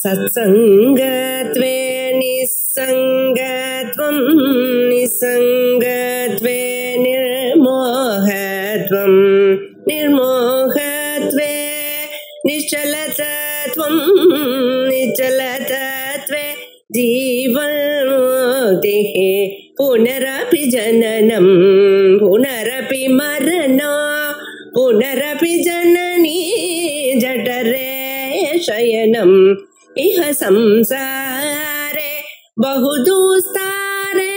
सत्संगत्वे निस्संगत्वं निस्संगत्वे निर्मोहत्वं निर्मोहत्वे निश्चलतत्वं निश्चलतत्वे जीवन्मुक्तिः पुनरपि जननं पुनरपि मरणं पुनरपि जननी जठरे शयनम् इह संसारे बहुदुस्तारे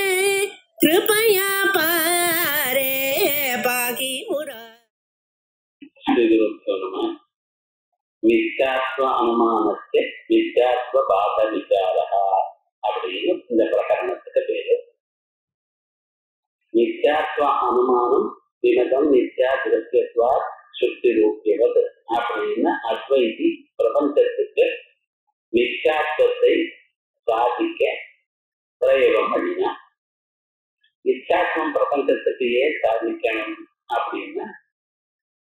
कृपया पारे पाहि मुरारे। மித்யாத்வ அனுமானத்தை மித்யாத்வ பாத விசாரா அப்படின்னு இந்த பிரகரணத்துக்கு பேரு. மித்யாத்வ அனுமானம் வினதம் மித்யா திருஷ்யத்வா சுத்தி ரூபியவது அப்படின்னு அத்வைதி பிரபஞ்சத்துக்கு மித்யாத்வத்தை சாதிக்க பிரயோகம் பண்ணினா. மித்யாத்வம் பிரபஞ்சத்துக்கு ஏன் சாதிக்கணும் அப்படின்னா,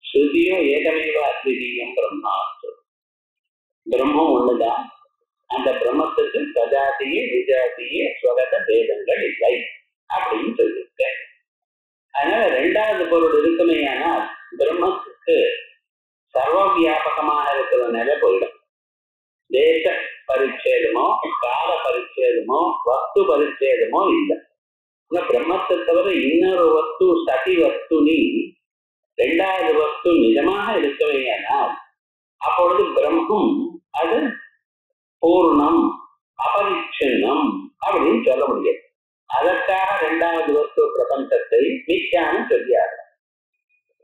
ஸ்ருதியும் ஏகமேவ அத்விதீயம் பிரம்மாஸ்து, பிரம்மம் ஒண்ணுதான், அந்த பிரம்மத்துக்கு சஜாத்திய விஜாத்திய ஸ்வகத பேதங்கள் இல்லை அப்படின்னு சொல்லியிருக்கேன். அதனால ரெண்டாவது பொருள் இருக்குமே, ஆனால் பிரம்மத்துக்கு சர்வ வியாபகமாக இருக்கிற நிலை போயிடும். தேச பரிச்சேதமோ கால பரிச்சேதமோ வஸ்து பரிச்சேதமோ இல்லை. பிரம்மத்தை தவிர இன்னொரு வஸ்து சதி வஸ்துனி ரெண்டாவது வஸ்து நிஜமாக இருக்கவையானால் அப்பொழுது பிரம்மம் அது பூர்ணம் அபரிச்சின்னம் அப்படின்னு சொல்ல முடியாது. அதற்காக ரெண்டாவது வஸ்து பிரபஞ்சத்தை மித்யான்னு சொல்லியாரு.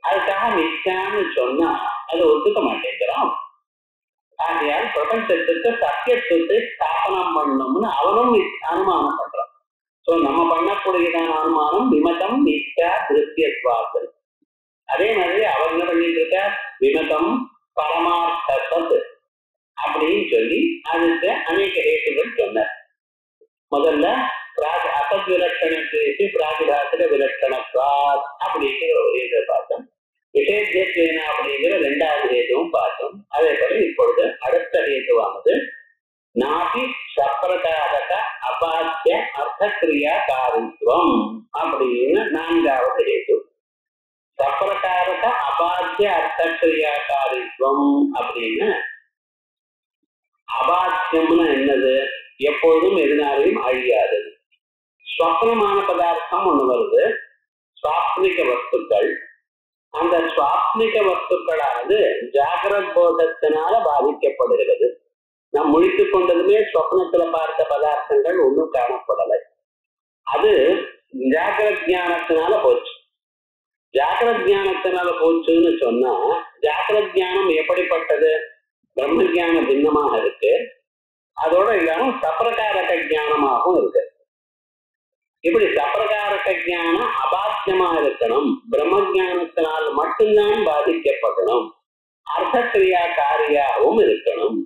அதுக்காக மித்யான்னு சொன்னா அது ஒத்துக்க மாட்டேங்கிறான். ஆகையால் பிரபஞ்சத்துக்கு சத்தியத்துவத்தை ஸ்தாபனம் பண்ணணும்னு அவனும் அனுமானம் பண்றான். சோ நம்ம பண்ணக்கூடியதான அனுமானம் விமதம் மித்யா திருஷ்யத்வாது. அதே மாதிரி அவர் என்ன பண்ணிட்டு இருக்க, விமதம் பரமார்த்த சத் அப்படின்னு சொல்லி அதுக்கு அநேக ஹேத்துகள் சொன்னார். முதல்ல அசத் விலட்சணத்துக்கு பிராதிபாசிக விலட்சணத்வாத் அப்படிங்கிற ஒரு ஹேத்தை பார்த்தோம். விசேஷேன அப்படிங்கிற ரெண்டாவது ஹேத்துவும் பார்த்தோம். அதே போல இப்பொழுது அடுத்த ஹேத்துவானது நாபி சப்பிரகாரக அபாத்திய அர்த்தக்கிரியா காரித்துவம் அப்படின்னு நான்காவது ஹேத்து. சப்பிரகாரக அபாத்திய அர்த்தக்கிரியா காரித்துவம் அப்படின்னு, அபாத்தியம்னு என்னது, எப்பொழுதும் எதனாலையும் அழியாதது. ஸ்வப்னமான பதார்த்தம் ஒண்ணு வருது, சுவாப்னிக வஸ்துக்கள். அந்த சுவாப்னிக வஸ்துக்களானது ஜாகிரத் போதத்தினால பாதிக்கப்படுகிறது. நாம் முழித்துக் கொண்டதுமே ஸ்வப்னத்துல பார்த்த பதார்த்தங்கள் ஒன்றும் காணப்படலை. அது ஜாகிரத் ஞானத்தினால போச்சு. ஜாகிரத் ஞானத்தினால போச்சுன்னு சொன்னா, ஜாகிரத் ஞானம் எப்படிப்பட்டது, பிரம்ம ஜானம் பின்னமாக இருக்கு, அதோட இல்லாம சப்பிரகாரக ஞானமாகவும் இருக்கு. இப்படி சப்பிரகாரக ஞானம் அபாத்தியமா இருக்கணும், பிரம்ம ஜானத்தினால் மட்டும்தான் பாதிக்கப்படணும், அர்த்தக்கிரியா காரியாகவும் இருக்கணும்,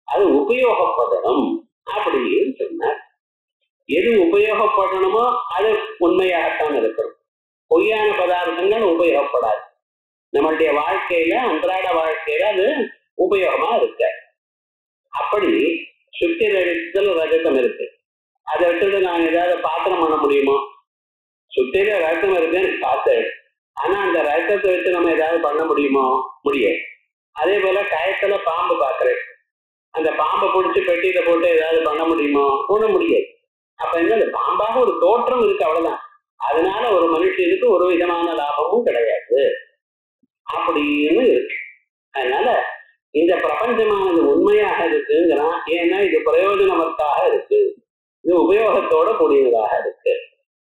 அது உபயோகப்படணும் அப்படின்னு சொன்னார். எது உபயோகப்படணுமோ அது உண்மையாகத்தான் இருக்கணும். பொய்யான பதார்த்தங்கள் உபயோகப்படாது. நம்மளுடைய வாழ்க்கையில அன்றாட வாழ்க்கையில அது உபயோகமா இருக்க. அப்படி சுத்தி ரஜகம் இருக்கு, அதை வச்சுட்டு நான் ஏதாவது பாத்திரம் பண்ண முடியுமோ? சுத்தில ரஜம் இருக்குன்னு பார்த்தேன், ஆனா அந்த ரஜத்தை வச்சு நம்ம ஏதாவது பண்ண முடியுமோ? முடியாது. அதே போல கயத்துல பாம்பு பாக்குறேன், அந்த பாம்பை பிடிச்சி பெட்டியில போட்டு ஏதாவது பண்ண முடியுமோ? பண்ண முடியாது. அப்ப என்ன, பாம்பாக ஒரு தோற்றம் இருக்கு, அவ்வளவுதான். அதனால ஒரு மனுஷனுக்கு ஒரு விதமான லாபமும் கிடையாது அப்படின்னு இருக்கு. அதனால இந்த பிரபஞ்சமானது உண்மையாக இருக்குங்கிறான். ஏன்னா இது பிரயோஜனவத்தாக இருக்கு, இது உபயோகத்தோட கூடியதாக இருக்கு.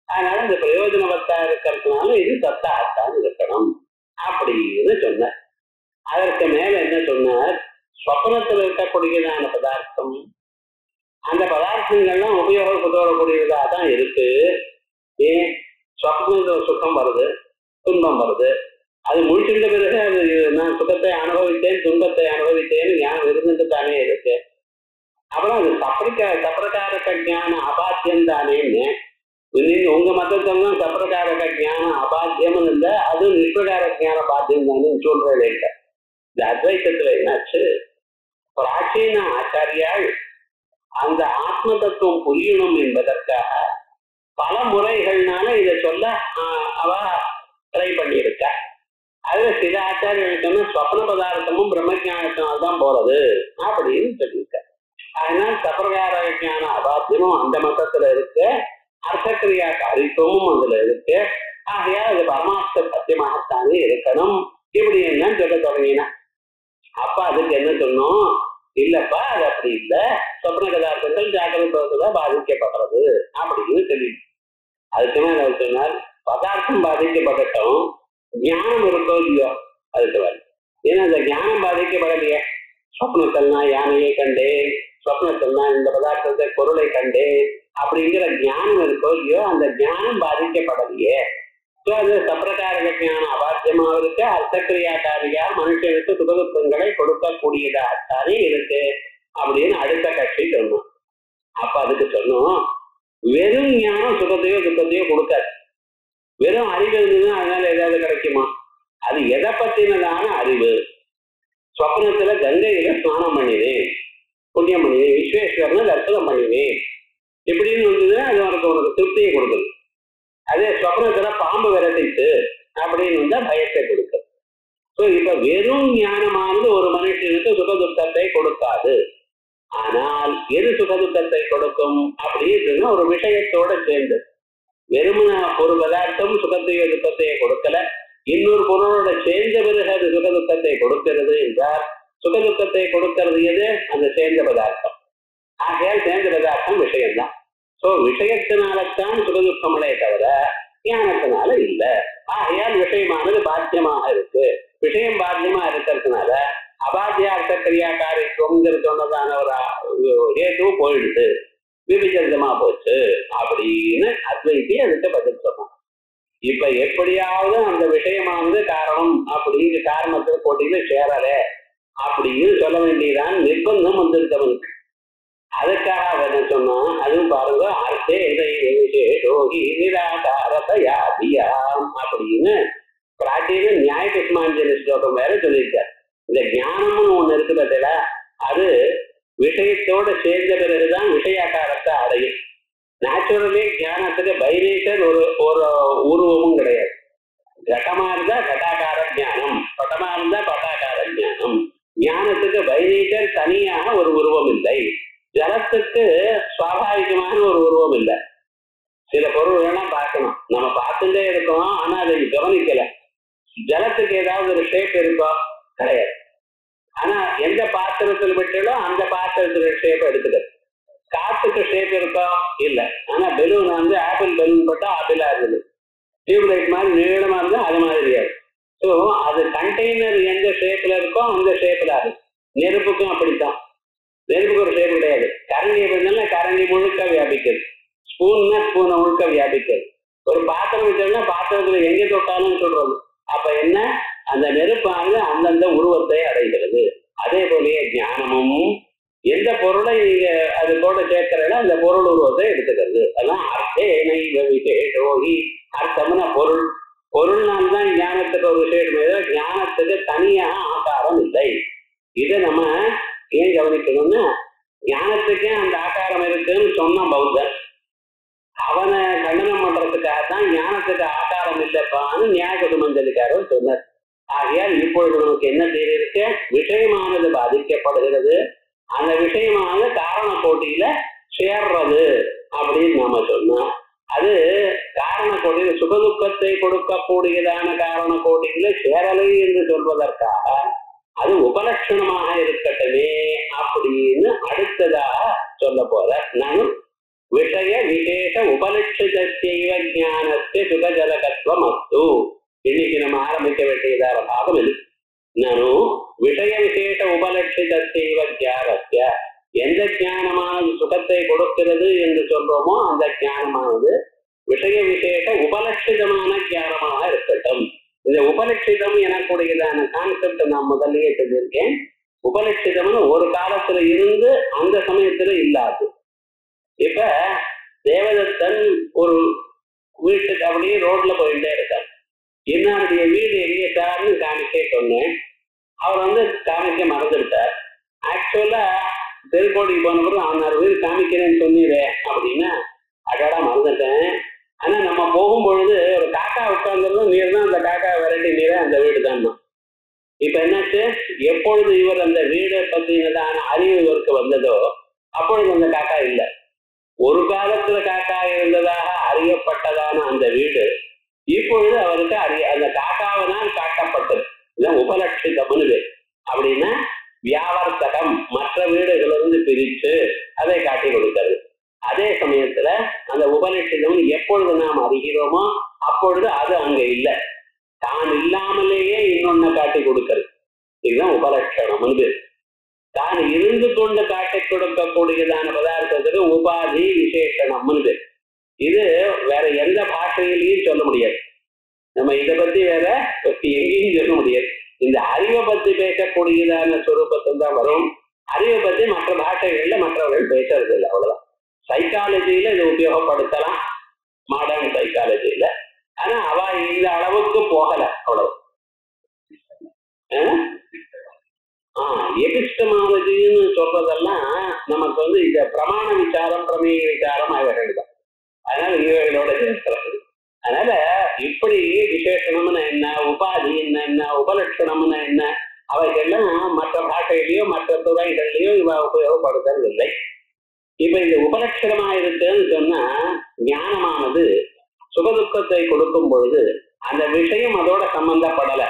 அதனால இந்த பிரயோஜனவத்தா இருக்கிறதுனால இது சத்தாகத்தான் இருக்கணும் அப்படின்னு சொன்னார். அதற்கு மேல என்ன சொன்னார், ஸ்வப்னத்தில் இருக்கக்கூடியதான பதார்த்தம், அந்த பதார்த்தங்கள்லாம் உபயோகத்தோட கூடியதாக தான் இருக்கு. ஏன் ஸ்வப்னத்துல சுகம் வருது, துன்பம் வருது, அது முழிச்சிருந்த பிறகு அது நான் சுகத்தை அனுபவித்தேன் துன்பத்தை அனுபவித்தேன்னு ஞானம் இருந்துட்டு தானே இருக்கு. அப்புறம் அது சப்பிரகாரக ஞான அபாத்தியம் தானேன்னு உங்க மதத்தெல்லாம் சப்பிரகாரக ஞான அபாத்தியம்னு இல்லை, அது நிஷ்பிரகார ஞான பாத்தியம் தானே சொல்றேன். இந்த அத்வைத்தத்துல என்னாச்சு, பிராச்சீன ஆச்சாரியால் அந்த ஆத்ம தத்துவம் புரியணும் என்பதற்காக பல முறைகள்னால இதை சொல்ல அவ ட்ரை பண்ணியிருக்க. அதுல சில ஆச்சாரியர்கள் சொன்ன ஸ்வப்ன பதார்த்தமும் பிரம்மஜானத்தினால் தான் போறது அப்படின்னு சொல்லியிருக்க. அதனால சப்பிரகார விஞ்ஞான அபாத்தியமும் அந்த மதத்துல இருக்கு, அர்த்தக்கிரியா காரித்துவமும் அதுல இருக்கு. ஆகையா அது பரமார்த்த சத்தியமாகத்தானே இருக்கணும் இப்படி என்ன சொல்ல தொடங்கின. அப்ப அதுக்கு என்ன சொன்னோம், இல்லப்பா அது அப்படி இல்ல, சொப்ன பதார்த்தங்கள் ஜாகிரத பாதிக்கப்படுறது அப்படின்னு சொல்லி அதுக்கு மேல சொன்னால் பதார்த்தம் பாதிக்கப்படட்டும், ஞானம் இருக்கோ இல்லையோ அதுக்கு வேலை. ஏன்னா அந்த ஞானம் பாதிக்கப்படலையே. சொப்னத்தல்னா யானையை கண்டேன், சொப்னத்தல்னா இந்த பதார்த்தத்தை பொருளை கண்டேன் அப்படிங்கிற ஞானம் இருக்கோ இல்லையோ அந்த ஞானம் பாதிக்கப்படலையே. அது சப்பிரகார ஞானம் அபாத்தியமாக இருக்கு, அர்த்தக்கிரியாக்காரியா மனுஷனுக்கு சுகதுக்கங்களை கொடுக்கக்கூடியதாகத்தானே இருக்கு அப்படின்னு அடுத்த கட்சி சொன்னோம். அப்ப அதுக்கு சொன்னோம், வெறும் ஞானம் சுகத்தையோ துக்கத்தையோ கொடுக்காது. வெறும் அறிவு இருந்ததுன்னா அதனால ஏதாவது கிடைக்குமா? அது எதை பத்தினதான அறிவு? சொப்னத்துல கங்கையில ஸ்நானம் பண்ணினேன், புண்ணியம் பண்ணினேன், விஸ்வேஸ்வரனை தரிசனம் பண்ணினேன் இப்படின்னு வந்ததுன்னா அது உனக்கு திருப்தியை கொடுக்குது. அதே சொப்னத்துல பாம்பு விரட்டிட்டு அப்படின்னு வந்தா பயத்தை கொடுக்குது. ஸோ இப்ப வெறும் ஞானமானது ஒரு மனுஷனுக்கு சுகதுக்கத்தை கொடுக்காது. ஆனால் எது சுகதுக்கத்தை கொடுக்கும் அப்படின்னு ஒரு விஷயத்தோட சேர்ந்து. வெறுமன ஒரு பதார்த்தம் சுகத்தையோ துக்கத்தையோ கொடுக்கல, இன்னொரு பொருளோட சேர்ந்த பிறகு அது சுகதுக்கத்தை கொடுக்கிறது என்றால் சுகதுக்கத்தை கொடுக்கிறது எது? அந்த சேர்ந்த பதார்த்தம். ஆகையால் சேர்ந்த பதார்த்தம் விஷயம்தான். சோ விஷயத்தினால்தான் சுகதுக்கங்களே தவிர ஞானத்தினால இல்ல. ஆகையால் விஷயமானது பாத்தியமாக இருக்கு. விஷயம் பாத்தியமா இருக்கிறதுனால அபாத்திய அர்த்தக்கிரியா காரித்துவம் சொன்னதான ஒரு ஏதுவும் போயிடுது, விபிச்சரிதமா போச்சு அப்படின்னு அத்வைத்தி அதுக்கு பதில் சொன்னான். இப்ப எப்படியாவது அந்த விஷயமானது காரணம் அப்படிங்கிற காரணத்துல போட்டியில சேரல அப்படின்னு சொல்ல வேண்டியதான் நிர்பந்தம் வந்திருக்கவனுக்கு. அதுக்காக அவன் என்ன சொன்னான், அதுவும் பாருங்க, அர்த்தே விசேஷோகி நிராகாரதயாதியாம் அப்படின்னு பிராச்சீன நியாய கிருஷ்மாஞ்சலி ஸ்லோகம் வேற சொல்லியிருக்கார். இந்த ஞானம்னு ஒண்ணு இருக்கு பார்த்தா, அது விஷயத்தோட சேர்ந்த பிறகுதான் விஷயாக்காரத்தை அடையும். நேச்சுரலி ஞானத்துக்கு பை நேச்சர் ஒரு உருவமும் கிடையாது. கடமா இருந்தா கட்டாக்கார ஞானம், பட்டமா இருந்தா பட்டாக்கார ஞானம். ஞானத்துக்கு பை நேச்சர் தனியாக ஒரு உருவம் இல்லை. ஜலத்துக்கு சுவாபாவிகமான ஒரு உருவம் இல்லை. சில பொருள் வேணா பார்க்கணும், நம்ம பார்த்துட்டே இருக்கோம், ஆனா அதை கவனிக்கல. ஜலத்துக்கு ஏதாவது ஒரு ஷேப் இருக்கோ? கிடையாது. ஆனா எந்த பாத்திரத்தில் விட்டாலோ அந்த பாத்திரத்துல ஷேப் எடுத்துக்கிறது. காத்துக்கு ஷேப் இருக்கோ? இல்லை. ஆனா பெலூன் வந்து ஆப்பிள் பெலூன் போட்டா ஆப்பிளா இருக்குது, டியூப்லைட் மாதிரி நீளமா இருந்தா அது மாதிரியா இருக்கு. ஸோ அது கண்டெய்னர் எந்த ஷேப்ல இருக்கோ அந்த ஷேப்ல அது. நெருப்புக்கும் அப்படித்தான். நெருப்புக்கு ஒரு ஷேப் கிடையாது. கரண்டி எப்படின்னா கரண்டி முழுக்க வியாபிக்கிறது, ஸ்பூன்னா ஸ்பூனை முழுக்க வியாபிக்கிறது. ஒரு பாத்திரம் வச்சோம்னா பாத்திரத்துல எங்க தொட்டாலும் சொல்றது. அப்ப என்ன, அந்த நெருப்பானது அந்தந்த உருவத்தை அடைகிறது. அதே போலயே ஞானமும் எந்த பொருளை நீங்க அது கூட சேர்க்கிறீங்களோ அந்த பொருள் உருவத்தை எடுத்துக்கிறது. அதான் அர்த்தே விசேஷோகி. அர்த்தம்னா பொருள், பொருள்னால்தான் ஞானத்துக்கு ஒரு விசேஷம். ஞானத்துக்கு தனியாக ஆகாரம் இல்லை. இதை நம்ம ஏன் கவனிக்கணும்னா, ஞானத்துக்கே அந்த ஆகாரம் இருக்குன்னு சொன்ன பௌத்தர் அவனை கண்டனம் பண்றதுக்காக தான் ஞானத்துக்கு ஆகாரம் இல்லப்பான்னு நியாயகுதுமஞ்சலிக்காரர் சொன்னார். ஆகையால் இப்பொழுது நமக்கு என்ன தெரியிருக்கு, விஷயமானது பாதிக்கப்படுகிறது, அந்த விஷயமானது காரண கோட்டியில சேர்றது அப்படின்னு நாம சொன்னோம். அது காரண கோட்டியில சுகதுக்கத்தை கொடுக்கக்கூடியதான காரண கோட்டியில சேரலை என்று சொல்வதற்காக அது உபலட்சணமாக இருக்கட்டுமே அப்படின்னு அடுத்ததாக சொல்ல போற. நானும் விஷய விசேஷ உபலட்சிதத்தைவ ஞானத்தை சுகஜலகத்துவம் அஸ்து. இன்னைக்கு நம்ம ஆரம்பிக்க வேண்டியதான பாகம் இது. நானும் விஷய விசேஷ உபலட்சிதத்தைவ ஞானத்தை, எந்த ஞானமானது சுகத்தை கொடுக்கிறது என்று சொல்றோமோ அந்த ஞானமானது விஷய விசேஷ உபலட்சிதமான ஞானமாக இருக்கட்டும். இந்த உபலட்சிதம் எனக்கூடியதான கான்செப்ட் நான் முதல்லயே சொல்லியிருக்கேன். உபலட்சிதம்னு ஒரு காலத்துல இருந்து அந்த சமயத்துல இல்லாது. இப்ப தேவதத்தன் ஒரு வீட்டுக்கு அப்படியே ரோட்ல போயிட்டே இருக்கார். என்னுடைய வீடு எங்கே சார்னு காமிக்க சொன்னேன். அவர் வந்து காமிக்க மறந்துவிட்டார். ஆக்சுவலா திருக்கோடிக்கு போன பிறகு 6 பேர் காமிக்கிறேன்னு சொன்னீரே அப்படின்னா அடாடா மறந்துட்டேன். ஆனா நம்ம போகும்பொழுது ஒரு காக்கா உட்கார்ந்துருந்தோம், நீர் தான் அந்த காக்கா விரட்டி நீரே அந்த வீடு தான். இப்ப என்னாச்சு, எப்பொழுது இவர் அந்த வீடை பத்தினதான அறிவு இவருக்கு வந்ததோ அப்பொழுது அந்த காக்கா இல்லை. ஒரு காலத்துல காக்கா இருந்ததாக அறியப்பட்டதான அந்த வீடு இப்பொழுது அவருக்கு அந்த காக்காவினால் காட்டப்பட்டது. இதான் உபலட்சிதம்னு பேர். அப்படின்னா வியாவர்த்தகம், மற்ற வீடுகளிலிருந்து பிரித்து அதை காட்டி கொடுக்கிறது. அதே சமயத்துல அந்த உபலட்சிதம் எப்பொழுது நாம் அறிகிறோமோ அப்பொழுது அது அங்க இல்லை, தான் இல்லாமலேயே இன்னொன்னு காட்டி கொடுக்கிறது. இதுதான் உபலட்சணம். தான் இருந்து கொண்டு காட்டி கொடுக்கக்கூடியதான பதார்த்தத்துக்கு உபாதி விசேஷணம்னு. இது வேற எந்த பாஷையிலையும் சொல்ல முடியாது. நம்ம இதை பத்தி வேற எங்கேயும் சொல்ல முடியாது. இந்த அறிவை பத்தி பேசக்கூடியதான சொரூபத்தில் தான் வரும். அறிவை பத்தி மற்ற பாஷைகள்ல மற்றவர்கள் பேசுறது இல்லை, அவ்வளவுதான். சைக்காலஜியில இதை உபயோகப்படுத்தலாம், மாடர்ன் சைக்காலஜியில. ஆனா அவ இந்த அளவுக்கு போகல, அவ்வளவு. எபிஸ்டமாலஜின்னு சொல்றதெல்லாம் நமக்கு இந்த பிரமாண விசாரம், பிரமேய விசாரம் ஆகிவிடும். அதனால இவைகளோட சேர்க்கிறது. அதனால இப்படி விசேஷணம்னு என்ன, உபாதி என்ன, உபலட்சணம்னு என்ன, அவைகள்லாம் மற்ற பாஷையிலையோ மற்ற துறைகள்லையோ இவ உபயோகப்படுத்துறது இல்லை. இப்ப இந்த உபலட்சணமா இருக்குன்னு சொன்னா ஞானமானது சுகதுக்கத்தை கொடுக்கும் பொழுது அந்த விஷயம் அதோட சம்பந்தப்படல.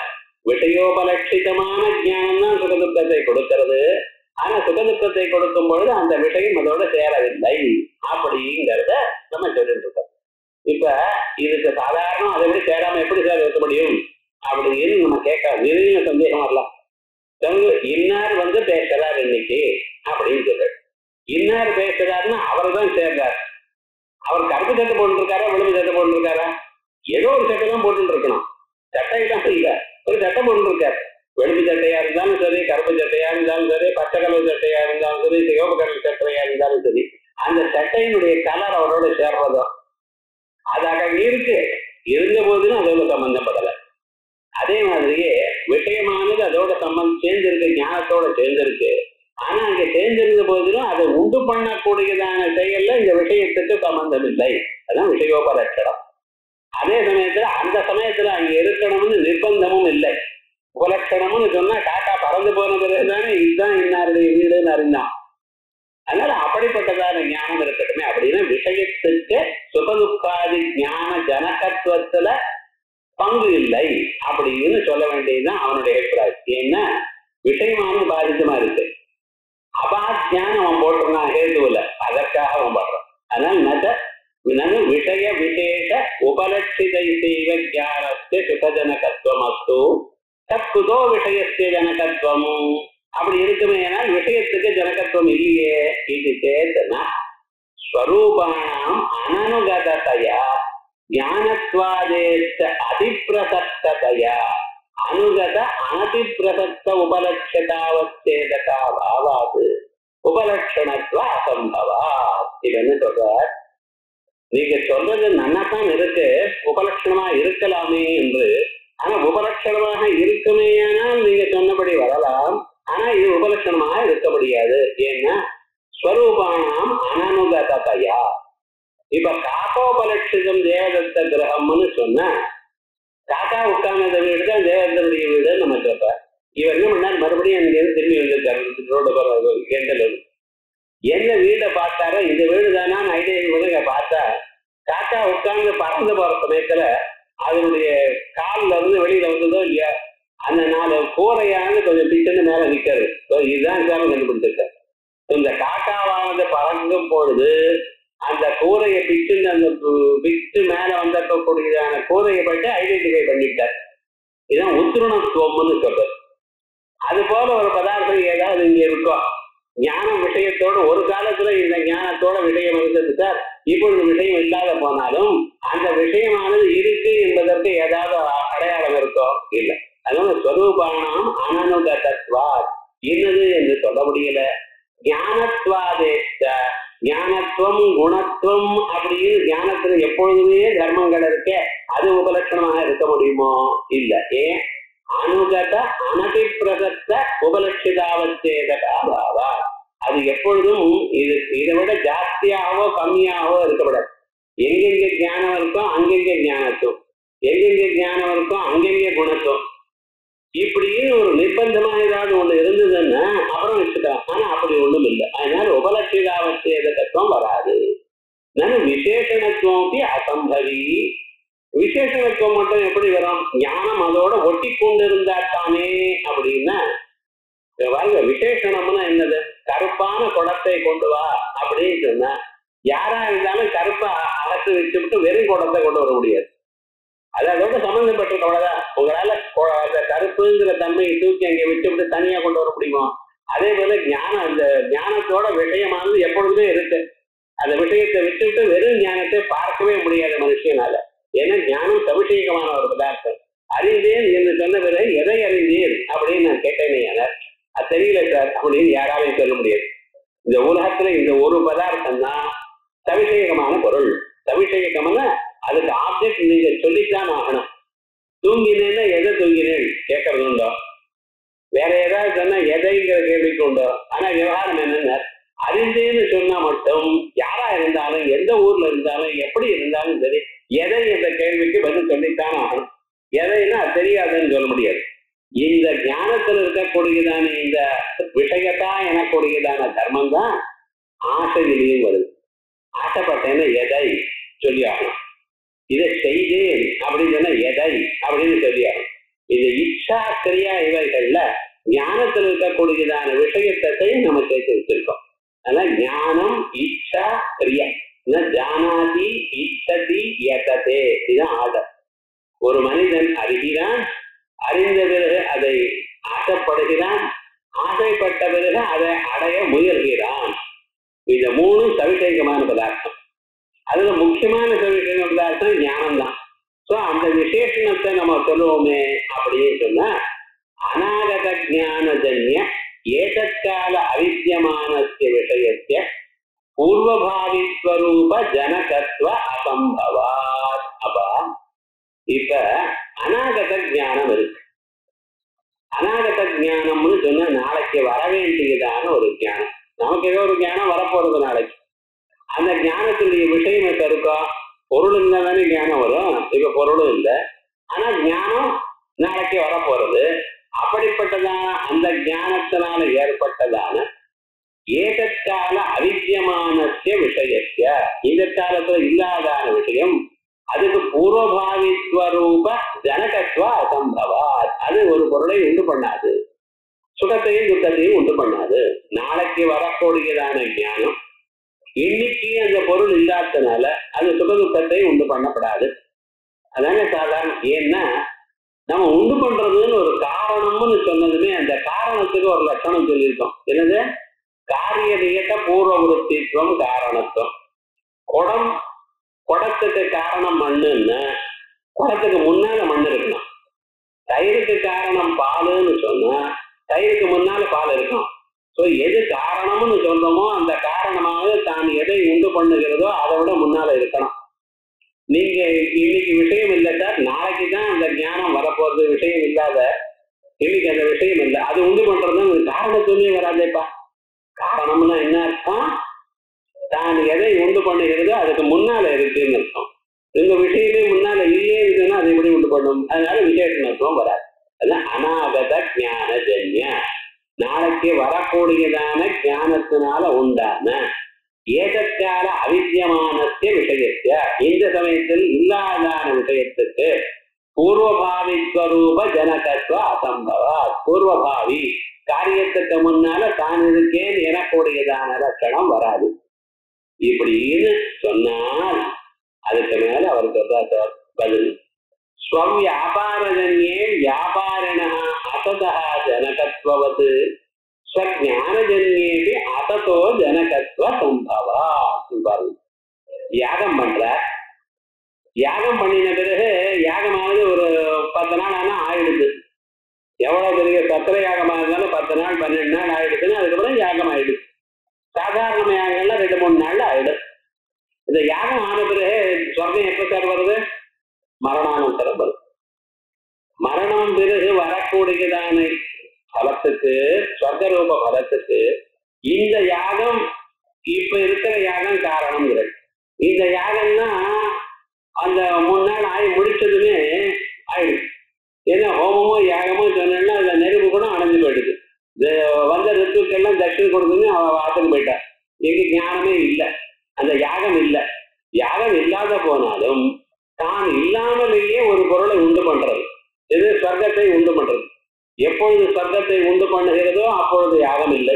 விஷயோபலட்சிதமான ஞானம் தான் சுகதுக்கத்தை கொடுக்கிறது. ஆனா சுகதுக்கத்தை கொடுக்கும் பொழுது அந்த விஷயம் அதோட சேரவில்லை அப்படிங்கிறத நம்ம சொல்லிட்டு இருக்கோம். இப்ப இதுக்கு சாதாரணம் அதை எப்படி சேராம எப்படி சார் இருக்க முடியும் அப்படின்னு நம்ம கேட்க நிறைய சந்தேகம் வரலாம். இன்னார் பேசுறாரு இன்னைக்கு அப்படின்னு சொல்றாரு. இன்னார் பேசுறாருன்னா அவர் தான் சேர்றார். அவர் கருப்பு சட்டை போட்டுருக்காரா, விழுப்பு சட்டை போட்டுருக்காரா? ஏதோ ஒரு சட்டை தான் போட்டு இருக்கணும். சட்டையெல்லாம் இல்ல, ஒரு சட்டை போட்டுருக்காரு. வெளுப்பு சட்டையா இருந்தாலும் சரி, கருப்பு சட்டையா இருந்தாலும் சரி, பச்சை கலர் சட்டையா இருந்தாலும் சரி, சிவப்பு கலர் சட்டையா இருந்தாலும் சரி, அந்த சட்டையினுடைய கலர் அவரோட சேர்றதோ அதாக இருக்கு. இருந்த போதும் அதோட சம்பந்தப்படலை. அதே மாதிரியே விஷயமானது அதோட சேர்ந்திருக்கு, ஞானத்தோட சேர்ந்திருக்கு. ஆனா அங்க சேர்ந்திருந்த போதிலும் அதை உண்டு பண்ணக்கூடியதான செயல்ல இந்த விஷயத்துக்கு சம்பந்தம் இல்லை. அதான் விஷயோபலட்சணம். அதே சமயத்துல அந்த சமயத்துல அங்க இருக்கணும்னு நிர்பந்தமும் இல்லை. உபலட்சணம்னு சொன்னா காக்கா பறந்து போன பிறகுதானே இதுதான் இன்னாருடைய வீடுன்னு அறிந்தான். அதனால அப்படிப்பட்டதான ஞானம் இருக்கட்டுமே. அப்படின்னா விஷயத்துக்கு சுகதுக்காதி ஞான ஜனகத்துவத்துல பங்கு இல்லை அப்படின்னு சொல்ல வேண்டியதுதான் அவனுடைய அபிப்பிராயம். ஏன்னா விஷயமான பாதித்தமா இருக்கு. அபாத்தியானம் அவன் போட்டிருந்தான் ஹேதுல, அதற்காக அவன் பண்றான். அதனால விஷய விசேஷ உபலட்சிதை செய்வ ஞானஸ்ய சுகஜனகத்துவம் அஸ்து தற்குதோ விஷயஸ்ய ஜனகத்துவம். அப்படி இருக்குமே, ஏனால் விஷயத்துக்கு ஜனகத்துவம் இல்லையே. இது சேத்தனா ஸ்வரூபாணாம் அனனுகததையா ஞானத்வாதேச்ச அதிப்பிரசக்ததையா அனுகத அனதிப்பிரசக்த உபலட்சதாவச்சேதகா பாவாது உபலட்சணத்துவ அசம்பவா. இது என்ன சொல்றார், நீங்க சொல்றது நன்னாத்தான் இருக்கு, உபலட்சணமா இருக்கலாமே என்று. ஆனா உபலட்சணமாக இருக்குமேயானால் நீங்க சொன்னபடி வரலாம். ஆனா இது உபலட்சணமாக இருக்க முடியாது. ஏன்னா ஸ்வரூபானாம் அனனுகததையா. இப்ப காக்கோபலட்சிதம் தேவதத்த கிரகம்னு சொன்னா காக்கா உட்கார்ந்த வீடு தான் தேவதனுடைய வீடுன்னு நம்ம சொல்ற. இவர் என்ன பண்ணார், மறுபடியும் அங்கிருந்து திரும்பி வந்திருக்காரு ரோடு கேண்டல். எந்த வீடை பார்த்தாரோ இந்த வீடு தானா ஐடியா பார்த்தா காக்கா உட்கார்ந்து பறந்து போற சமயத்துல அதனுடைய காலில் இருந்து வெளியில வந்ததோ இல்லையா, அந்த 4 கூரையானது கொஞ்சம் பிச்சுன்னு மேல நிற்கிறது. இதுதான் சார் கண்டுபிடிச்சிருக்காரு. இந்த காக்காவானது பறக்கும் பொழுது அந்த கூரையை பிச்சுன்னு அந்த பிச்சு மேல வந்திருக்கக்கூடியதான கூரையை பற்றி ஐடென்டிஃபை பண்ணிட்டார். இதுதான் உத்ருணத்துவம்னு சொல்றது. அது போல ஒரு பதார்த்தம் ஏதாவது இங்க இருக்கும். ஞானம் விஷயத்தோடு ஒரு காலத்துல இந்த ஞானத்தோட விஷயம் இருந்தது சார். இப்பொழுது விஷயம் இல்லாத போனாலும் அந்த விஷயமானது இருக்கு என்பதற்கு ஏதாவது அடையாளம் இருக்கோ? இல்லை. அதனால ஸ்வரூபானாம் அனனுகதத்வா என்னது என்று சொல்ல முடியல. ஞானத்வாதேச்ச ஞானத்துவம் குணத்துவம் அப்படின்னு ஞானத்துல எப்பொழுதுமே தர்மங்கள் இருக்க, அது உபலட்சணமாக இருக்க முடியுமோ? இல்ல. ஏன்? அனுகத அனதிப்பிரசக்த உபலட்சிதாவச்சேதகா பாவா. அது எப்பொழுதும் இதை விட ஜாஸ்தியாகவோ கம்மியாகவோ இருக்கப்படாது. எங்கெங்க ஞானம் இருக்கோ அங்கெங்கே ஞானத்துவம், எங்கெங்கே ஞானம் இருக்கோ அங்கெங்கே குணத்துவம், இப்படியே ஒரு நிர்பந்தமா ஏதாவது ஒண்ணு இருந்ததுன்னா அப்புறம் வச்சுக்கலாம். ஆனா அப்படி ஒண்ணும் இல்லை. அதனால உபலட்சிதாவச்சேதத்துவம் வராது. நான் விசேஷணத்துவம் அசம்பவி. விசேஷணத்துவம் மட்டும் எப்படி வரும்? ஞானம் அதோட ஒட்டி கொண்டு இருந்தா தானே. அப்படின்னா விசேஷணம்னா என்னது? கருப்பான குடத்தை கொண்டு வா அப்படின்னு சொன்னா யாரா இருந்தாலும் கருப்பை அகத்து வச்சுவிட்டு வெறும் குடத்தை கொண்டு வர முடியாது. அதோட சம்பந்தப்பட்டிருக்க அவ்வளவுதான். உங்களால அந்த கருப்புங்கிற தன்மையை தூக்கி அங்கே விட்டுவிட்டு தனியா கொண்டு வர முடியுமா? அதே போல ஞானம், அந்த ஞானத்தோட விஷயமானது எப்பொழுதுமே இருக்கு. அந்த விஷயத்தை விட்டுவிட்டு வெறும் ஞானத்தை பார்க்கவே முடியாது மனுஷனால. ஏன்னா ஞானம் சவிஷேகமான ஒரு பதார்த்தம். அறிந்தேன் என்று சொன்ன பிறகு எதை அறிந்தேன் அப்படின்னு நான் கேட்டேனே, அது தெரியல சார் அப்படின்னு யாராலையும் சொல்ல முடியாது. இந்த உலகத்துல இந்த ஒரு பதார்த்தம் தான் சவிஷேகமான பொருள். சவிஷேகம்னா அதுக்கு ஆப்ஜெக்ட் நீங்க சொல்லித்தான் ஆகணும். தூங்கினேன்னா எதை தூங்கினேன் கேட்கறது உண்டோ? வேற ஏதாவது சொன்னா எதைங்கிற கேள்விக்கு உண்டோ? ஆனா விவகாரம் என்னன்னா, அறிந்தேன்னு சொன்னா மட்டும் யாரா இருந்தாலும் எந்த ஊர்ல இருந்தாலும் எப்படி இருந்தாலும் சரி, எதை என்ற கேள்விக்கு பதில் சொல்லித்தான் ஆகணும். எதைன்னா தெரியாதுன்னு சொல்ல முடியாது. இந்த ஞானத்தில் இருக்கக்கூடியதான இந்த விஷயத்தா எனக்கூடியதான தர்மம் தான் ஆசையிலையும் வருது. ஆசைப்பட்டேன்னா எதை சொல்லி ஆகணும். இதை செய்தேன் அப்படின்னு சொன்னா எதை அப்படின்னு சொல்லி ஆகணும். இந்த இச்சா கிரியா இவைகள்ல ஞானத்தில் இருக்கக்கூடியதான விஷயத்தை நம்ம சேர்த்து வச்சிருக்கோம். அதனால ஞானம் இச்சா கிரியா. ஜானாதி இச்சதி யததே, இதுதான் ஆர்டர். ஒரு மனிதன் அறிகிறான், அறிந்த பிறகு அதை ஆசைப்படுகிறான், ஆசைப்பட்ட பிறகு அதை அடைய முயல்கிறான். இந்த மூணு சவிஷேகமான பதார்த்தம். அதுல முக்கியமான சவிஷேக பதார்த்தம் ஞானம் தான். சோ அந்த விசேஷணத்தை நம்ம சொல்லுவோமே அப்படின்னு சொன்னா, அநாகத ஞானஜன்ய ஏதற்கால அவித்தியமானஸ்ய விஷயத்திய பூர்வபாவிஸ்வரூப ஜனகத்வ அசம்பவாத். அப்ப இப்ப அநாகத ஞானம் இருக்கு. அநாகத ஞானம்னு சொன்னா நாளைக்கு வர வேண்டியதான ஒரு ஞானம். நமக்கு ஏதோ ஒரு ஞானம் வரப்போறது நாளைக்கு. அந்த ஞானத்துடைய விஷயம் இப்ப இருக்கா? பொருள் இருந்தா தானே ஞானம் வரும். இப்ப பொருளும் இல்லை, ஆனா ஞானம் நாளைக்கு வரப்போறது. அப்படிப்பட்டதான அந்த ஞானத்தினால ஏற்பட்டதான ஏதற்கால அவித்தியமானஸ்ய விஷயத்திய, இந்த காலத்துல இல்லாதான விஷயம், அதுக்கு பூர்வபாவிஸ்வரூப ஜனகத்வ அசம்பவாத். அது ஒரு பொருளை உண்டு பண்ணாது, சுகத்தையும் துக்கத்தையும் உண்டு பண்ணாது. நாளைக்கு வரக்கூடியதான ஞானம் இன்னைக்கு அந்த பொருள் இல்லாததுனால அது சுகதுக்கத்தை உண்டு பண்ணப்படாது. அதானே சாதாரண. ஏன்னா நம்ம உண்டு பண்றதுன்னு ஒரு காரணம்னு சொன்னதுமே அந்த காரணத்துக்கு ஒரு லட்சணம் சொல்லியிருக்கோம். என்னது? காரியதேயத்த பூர்வவருத்தித்வம் காரணத்துவம். குடத்துக்கு காரணம் மண்ணுன்னு குடத்துக்கு முன்னால மண் இருக்கணும். தயிருக்கு காரணம் பாலுன்னு சொன்னா தயிருக்கு முன்னால பால் இருக்கும். ஸோ எது காரணம்னு சொல்றோமோ அந்த காரணமாக தான் எதை உண்டு பண்ணுகிறதோ அதை விட முன்னால இருக்கணும். நீங்க இன்னைக்கு விஷயம் இல்லை சார், நாளைக்கு தான் அந்த ஞானம் வரப்போறது. விஷயம் இல்லாத இன்னைக்கு அந்த விஷயம் இல்லை, அது உண்டு பண்றது காரணத்துலயே வராதேப்பா. காரணம்னா என்ன அர்த்தம்? தான் எதை உண்டு பண்ணுகிறதோ அதுக்கு முன்னால இருக்குன்னு அர்த்தம். இந்த விஷயமே முன்னால இல்லையே இருக்குன்னா அதை எப்படி உண்டு பண்ணும்? அதனால விசேஷத்துவம் வராது. அதான் அநாகத ஞானஜன்ய, நாளைக்கு வரக்கூடியதான ஞானத்தினால உண்டான ஏதற்கால அவித்தியமானஸ்ய விஷயத்திய, இந்த சமயத்தில் இல்லாதான விஷயத்துக்கு பூர்வபாவிஸ்வரூப ஜனகத்வ அசம்பவா. பூர்வபாவி காரியத்துக்கு முன்னால தான் இருக்கேன் எனக்கூடியதான லட்சணம் வராது. இப்படின்னு சொன்னால் அதுக்கு மேல அவர் சொல்ற பதில், ஸ்வவியாபாரஜன்யே வியாபாரிண அசதா ஜனகத்வவது ஸ்வஞானஜன்யேபி அசதோ ஜனகத்வ சம்பவா. யாகம் பண்ற, யாகம் பண்ணின பிறகு யாகமானது ஒரு 10 நாள் ஆனா ஆயிடுது. எவ்வளவு பெரிய சத்திர யாகமா இருந்தாலும் 10 நாள் 12 நாள் ஆயிடுச்சுன்னா அதுக்கப்புறம் யாகம் ஆயிடுது. சாதாரண யாகங்கள்ல 2-3 நாள்ல ஆயிடும். இந்த யாகம் ஆன பிறகு சொர்க்கம் எப்ப சார் வருது? மரணானந்தரம் வருது. மரணம் பிறகு வரக்கூடியதான பலத்துக்கு, சொர்க்க ரூப பலத்துக்கு இந்த யாகம் இப்ப இருக்கிற யாகம் காரணம்ங்கிறது. இந்த யாகம்னா அந்த 3 நாள் ஆகி முடிச்சதுமே ஆயிடுச்சு. ஏன்னா ஹோமமோ யாகமோ சொன்னா அந்த நெருப்பு கூட அணைஞ்சு போயிடுது. வந்த ரித்துக்கெல்லாம் தட்சிணை கொடுத்துன்னு அவ வாசல் போயிட்டா. எங்க ஞானமே இல்லை, அந்த யாகம் இல்லை. யாகம் இல்லாத போனாலும் தான் இல்லாமலேயே ஒரு பொருளை உண்டு பண்றது, இது ஸ்வர்க்கத்தை உண்டு பண்றது. எப்பொழுது ஸ்வர்க்கத்தை உண்டு பண்ணுகிறதோ அப்பொழுது யாகம் இல்லை.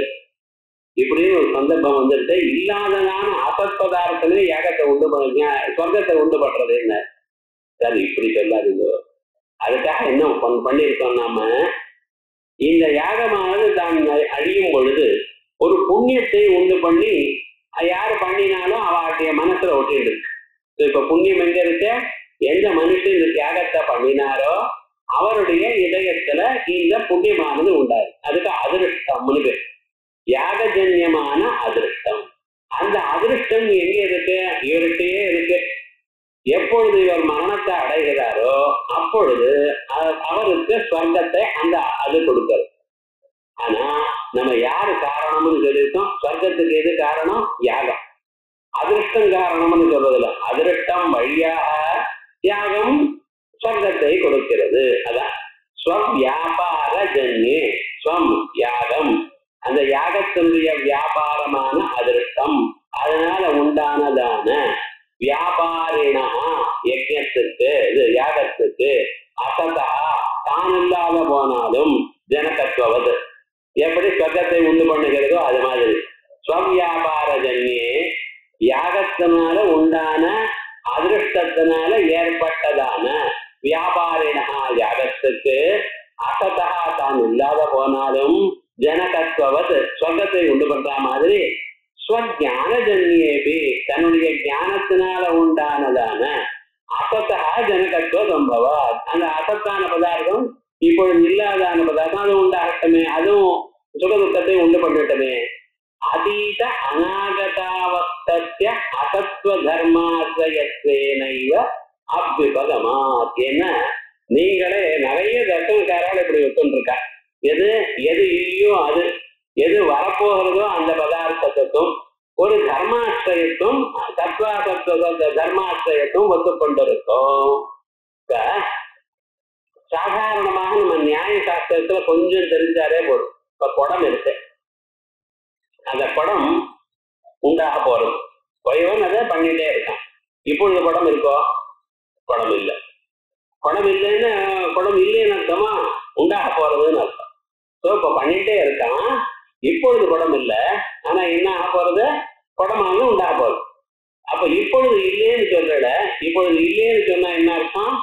இப்படின்னு ஒரு சந்தர்ப்பம் வந்துட்டு இல்லாததான அசத் பதார்த்தமே யாகத்தை உண்டு பண்ண ஸ்வர்க்கத்தை உண்டு பண்றது என்ன சார்? இப்படி சொல்லாதீங்க. அதுக்காக என்ன பண்ணியிருக்கோம் நாம, இந்த யாகமானது தான் அழியும் பொழுது ஒரு புண்ணியத்தை உண்டு பண்ணி யாரு பண்ணினாலும் அவருடைய மனசுல ஒட்டிட்டு இருக்கு. இப்ப புண்ணியம் எங்க இருக்க, எந்த மனுஷன் இந்த தியாகத்தை பண்ணினாரோ அவருடைய இதயத்துல இந்த புண்ணியமானது உண்டாரு. அதுக்கு அதிருஷ்டம்னு பேர், யாகஜன்யமான அதிருஷ்டம். அந்த அதிருஷ்டம் எங்க இருக்கு, இவர்கிட்டயே இருக்கு. எப்பொழுது இவர் மரணத்தை அடைகிறாரோ அப்பொழுது அவருக்கு ஸ்வர்க்கத்தை அந்த அது கொடுக்கிறது. ஆனா நம்ம யாரு காரணம்னு சொல்லியிருக்கோம், ஸ்வர்க்கத்துக்கு எது காரணம்? யாகம். அதிருஷ்டம் காரணம்னு சொல்றதில்ல, அதிருஷ்டம் வழியாக யாகம் ஸ்வர்க்கத்தை கொடுக்கிறது. அதான் ஸ்வவியாபார ஜன்யே, ஸ்வம் யாகம், அந்த யாகத்தினுடைய வியாபாரமான அதிருஷ்டம், அதனால உண்டானதான வியாபாரினா யஜ்ஞத்துக்கு, இது யாகத்துக்கு, அசதா தான் இல்லாத போனாலும் ஜனகத்துவது எப்படி ஸ்வர்க்கத்தை உண்டு பண்ணுகிறதோ அது மாதிரி ஸ்வவியாபார ஜன்யே, யாகத்தினால உண்டான அதிருஷ்டத்தினால ஏற்பட்டதான வியாபாரினா யாகத்துக்கு, அசதா தான் இல்லாத போனாலும் ஜனகத்துவது ஸ்வர்க்கத்தை உண்டு பண்ற மாதிரி ஸ்வஞான ஜன்யேபி, தன்னுடைய ஞானத்தினால உண்டானதான அசத்தா ஜனகத்துவ சம்பவா, அந்த அசத்தான பதார்த்தம் இப்பொழுது இல்லாதான பதார்த்தம் அது உண்டாகட்டமே, அதுவும் சுகதுக்கத்தை உண்டு பண்ணிட்டமே. அதீத அநாகதாவஸ்திய அசத்வ தர்மாசிரயத்வேனைவ அபிபகமாத். ஏன்னா நீங்களே நிறைய தர்மக்காரால் இப்படி ஒத்துருக்கா, எது எது இல்லையோ அது, எது வரப்போகிறதோ அந்த பதார்த்தத்துக்கும் ஒரு தர்மாசிரயத்தும் தத்வாசத்துவ தர்மாசிரயத்தும் ஒத்துக்கொண்டிருக்கும். சாதாரணமாக நம்ம நியாய சாஸ்திரத்துல கொஞ்சம் தெரிஞ்சாலே போதும். இப்ப குடம் இருக்கு, அந்த குடம் உண்டாக போறது, ஒய்வன் அதை பண்ணிட்டே இருக்கான். இப்பொழுது குடம் இருக்கோ? குடம் இல்லை. குடம் இல்லைன்னு குடம் இல்லைன்னு அர்த்தமா, உண்டாக போறதுன்னு அர்த்தம். ஸோ இப்போ பண்ணிட்டே இருக்கான், இப்பொழுது குடம் இல்லை, ஆனா என்ன ஆக போறது, குடமானது உண்டாக போறது. அப்ப இப்பொழுது இல்லைன்னு சொல்றல, இப்பொழுது இல்லைன்னு சொன்னா என்ன அர்த்தம்,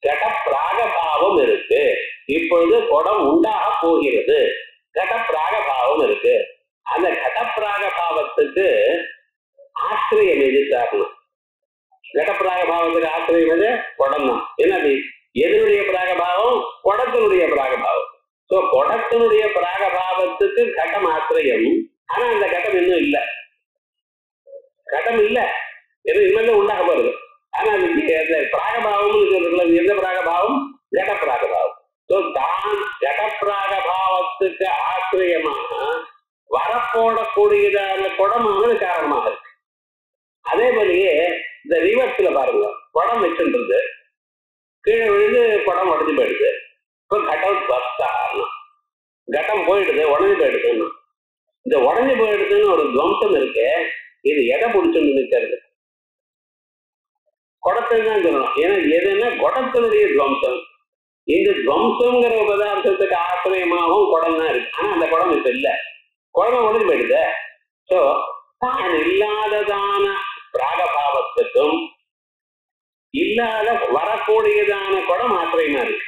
கட பிராகபாவம் இருக்கு. இப்பொழுது குடம் உண்டாக போகிறது, கட பிராகபாவம் இருக்கு. அந்த கட பிராகபாவத்துக்கு ஆசிரியம் எது சாரணும்? கட பிராகபாவத்துக்கு ஆசிரியம் எது? குடம் தான். என்னது? எதனுடைய பிராகபாவம்? குடத்தினுடைய பிராகபாவம். ஸோ குடத்தினுடைய பிராகபாவத்துக்கு கடம் ஆசிரியம். ஆனா அந்த கடம் இன்னும் இல்லை, கடம் இல்லை, எது இனிமேல் உண்டாக போறது. ஆனா அது பிராகபாவம்னு சொல்றது எந்த பிராகபாவம்? ஜட பிராகபாவம். ஸோ தான் ஜட பிராகபாவத்துக்கு ஆசிரியமாக வரப்போடக்கூடியதான குடமானது காரணமாக இருக்கு. அதே போலயே இந்த ரிவர்ஸ்ல பாருங்க, குடம் வச்சுன்றது கீழே விழுந்து குடம் உடஞ்சு போயிடுது. இப்போ கடம் பஸ்தாகணும், கட்டம் போயிடுது, உடஞ்சு போயிடுதுன்னா இந்த உடஞ்சு போயிடுதுன்னு ஒரு துவம்சம் இருக்கு. இது எதை பிடிச்சுன்னு நிற்கிறது? குடத்தை தான் சொல்லணும். ஏன்னா எதுன்னா குடத்தினுடைய துவம்சம். இந்த துவம்சங்கிற பதார்த்தத்துக்கு ஆசிரியமாகவும் குடம் தான் இருக்கு. ஆனா அந்த குடம் இப்ப இல்லை, குடம் உடஞ்சு போயிடுது. ஸோ தான் இல்லாததான பிராகபாவத்துக்கும் இல்லாத வரக்கூடியதான குடம் ஆசிரியமா இருக்கு.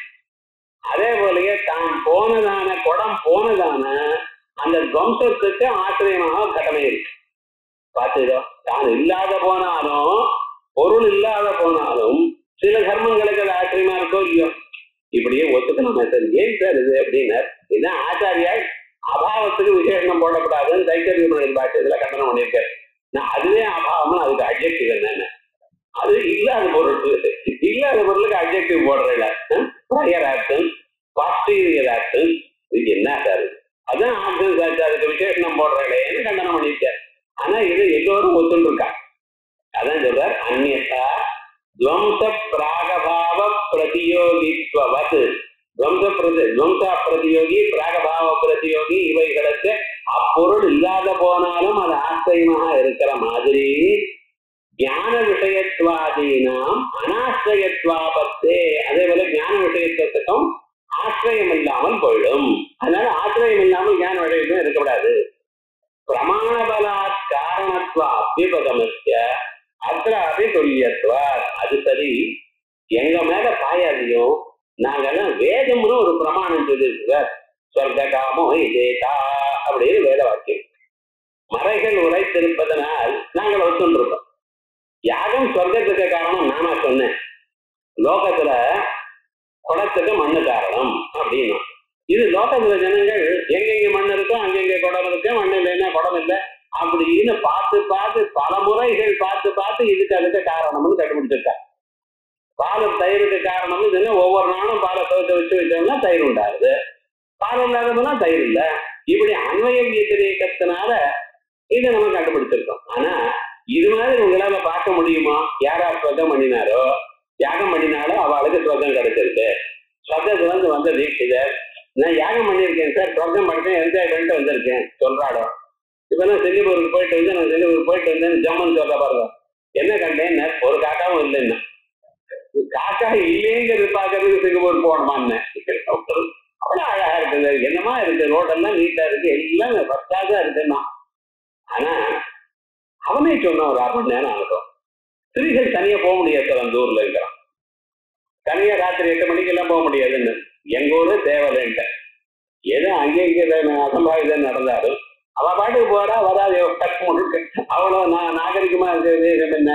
அதே போலயே தான் போனதான குடம் போனதான அந்த துவம்சத்துக்கு ஆசிரியமாக கடமை இருக்கு. பார்த்துதோ, தான் இல்லாத போனாலும் பொருள் இல்லாத போனாலும் சில தர்மங்களுக்கு அது ஆச்சரியமா இருக்கோ இல்லையோ, இப்படியே ஒத்துக்கணும். ஏன் சார் இது அப்படின்னா, இதுதான் ஆச்சாரியா அபாவத்துக்கு விசேஷனம் போடக்கூடாதுன்னு தைத்தரிய பாஷ்யத்துல கண்டனம் பண்ணியிருக்காரு. நான் அதுவே அபாவம்னு அதுக்கு அப்ஜெக்டிவ் என்னன்னு, அது இல்லாத பொருள், இல்லாத பொருளுக்கு அப்ஜெக்டிவ் போடுறல ப்ரையர் ஆக்ஷன் பாஸ்டீரியர் ஆக்ஷன், இது என்ன சார்? அதான் ஆக்சிஜன் சாட்சி அதுக்கு விசேஷனம் போடுறேன்னு கண்டனம் பண்ணிட்டார். ஆனா இது எல்லோரும் ஒத்துன்னு இருக்கா. அதான் சொல்றார் அந்நியதா துவம்ச பிராகபாவ பிரதியோகித்வவத் துவம்சா பிரதியோகி பிராகபாவ பிரதியோகி இவைகளுக்கு அப்பொருள் இல்லாத போனாலும் அது ஆசிரியமாக இருக்கிற மாதிரி ஞான விஷயத்வாதீனாம் அனாசிரியத்வாபத்தே அதே போல ஞான விஷயத்துக்கும் ஆசிரியம் இல்லாமல் போயிடும். அதனால ஆசிரியம் இல்லாமல் ஞான விஷயத்தும் இருக்கக்கூடாது. பிரமாணபலாத் காரணத்வா அபியுபகமஸ்ய அத்ராபி துல்லியத்வா. அது சரி, எங்க மேல பாயாதியும் நாங்கெல்லாம் வேதம்னு ஒரு பிரமாணம் சொல்லியிருக்கிறார். ஸ்வர்காமோ இதேதா அப்படின்னு வேத வாக்கியம். மறைகள் உரைத்திருப்பதனால் நாங்கள் ஒத்துருக்கோம். யாரும் சொர்க்கத்துக்கு காரணம் நானா சொன்னேன். லோகத்துல குடத்துக்கு மண்ணு காரணம் அப்படின்னா இது லோகத்துல ஜனங்கள் எங்கெங்க மண் இருக்கோ அங்கெங்க குடம் இருக்கு, மண் இல்லைன்னா குடம் இல்லை அப்படின்னு பார்த்து பார்த்து பல முறைகள் பார்த்து பார்த்து இதுக்கு அதுக்கு காரணம்னு கண்டுபிடிச்சிருக்கா. பால் தயிருக்கு காரணம்னு சொன்னா ஒவ்வொரு நாளும் பாலை துவைச்சு வச்சு வச்சோம்னா தயிர் உண்டாகுது, பால் இல்லாததுன்னா தயிர் இல்லை. இப்படி அன்வய வியதிரேகத்தினால இதை நம்ம கண்டுபிடிச்சிருக்கோம். ஆனா இது மாதிரி உங்களால பார்க்க முடியுமா? யாரா ஸ்வர்க்கம் பண்ணினாரோ யாகம் பண்ணினாலோ அவளுக்கு ஸ்வர்க்கம் கிடைச்சிருக்கு. ஸ்வர்க்கத்துல வந்த தீட்சிதர் நான் யாகம் பண்ணியிருக்கேன் சார், ஸ்வர்க்கம் பண்ணிட்டேன், என்ஜாய் பண்ணிட்டு வந்திருக்கேன் சொல்றாடோ. இப்ப நான் சிங்கப்பூருக்கு போயிட்டு வந்து நான் சிங்கப்பூருக்கு போயிட்டு வந்தேன் ஜம்மன் சொல்ல பாருங்க. என்ன கண்டேன்? ஒரு காக்காவும் இல்லைன்னா. காக்கா இல்லைங்கிறது பாக்குறதுக்கு சிங்கப்பூர் போகணுமான்னு அவ்வளவு அழகா இருக்குது, என்னமா இருக்கு, ரோடெல்லாம் நீட்டா இருக்கு, எல்லாம் ஃபர்ஸ்டாக இருக்குன்னா. ஆனா அவனே சொன்ன ஒரு 6 மணி நேரம் ஆகட்டும். ஸ்திரீகள் தனியா போக முடியாது சார் அந்த ஊர்ல இருக்கிறான். தனியா ராத்திரி 8 மணிக்கு எல்லாம் போக முடியாதுன்னு எங்க ஊரு தேவையில்லைன்ட்ட. ஏதோ அங்கே இங்கே அசம்பாவிதம் நடந்தாலும் அவ பாட்டுக்கு போறா வராது அவ்வளவு நாகரிகமா இருக்கிறது. என்ன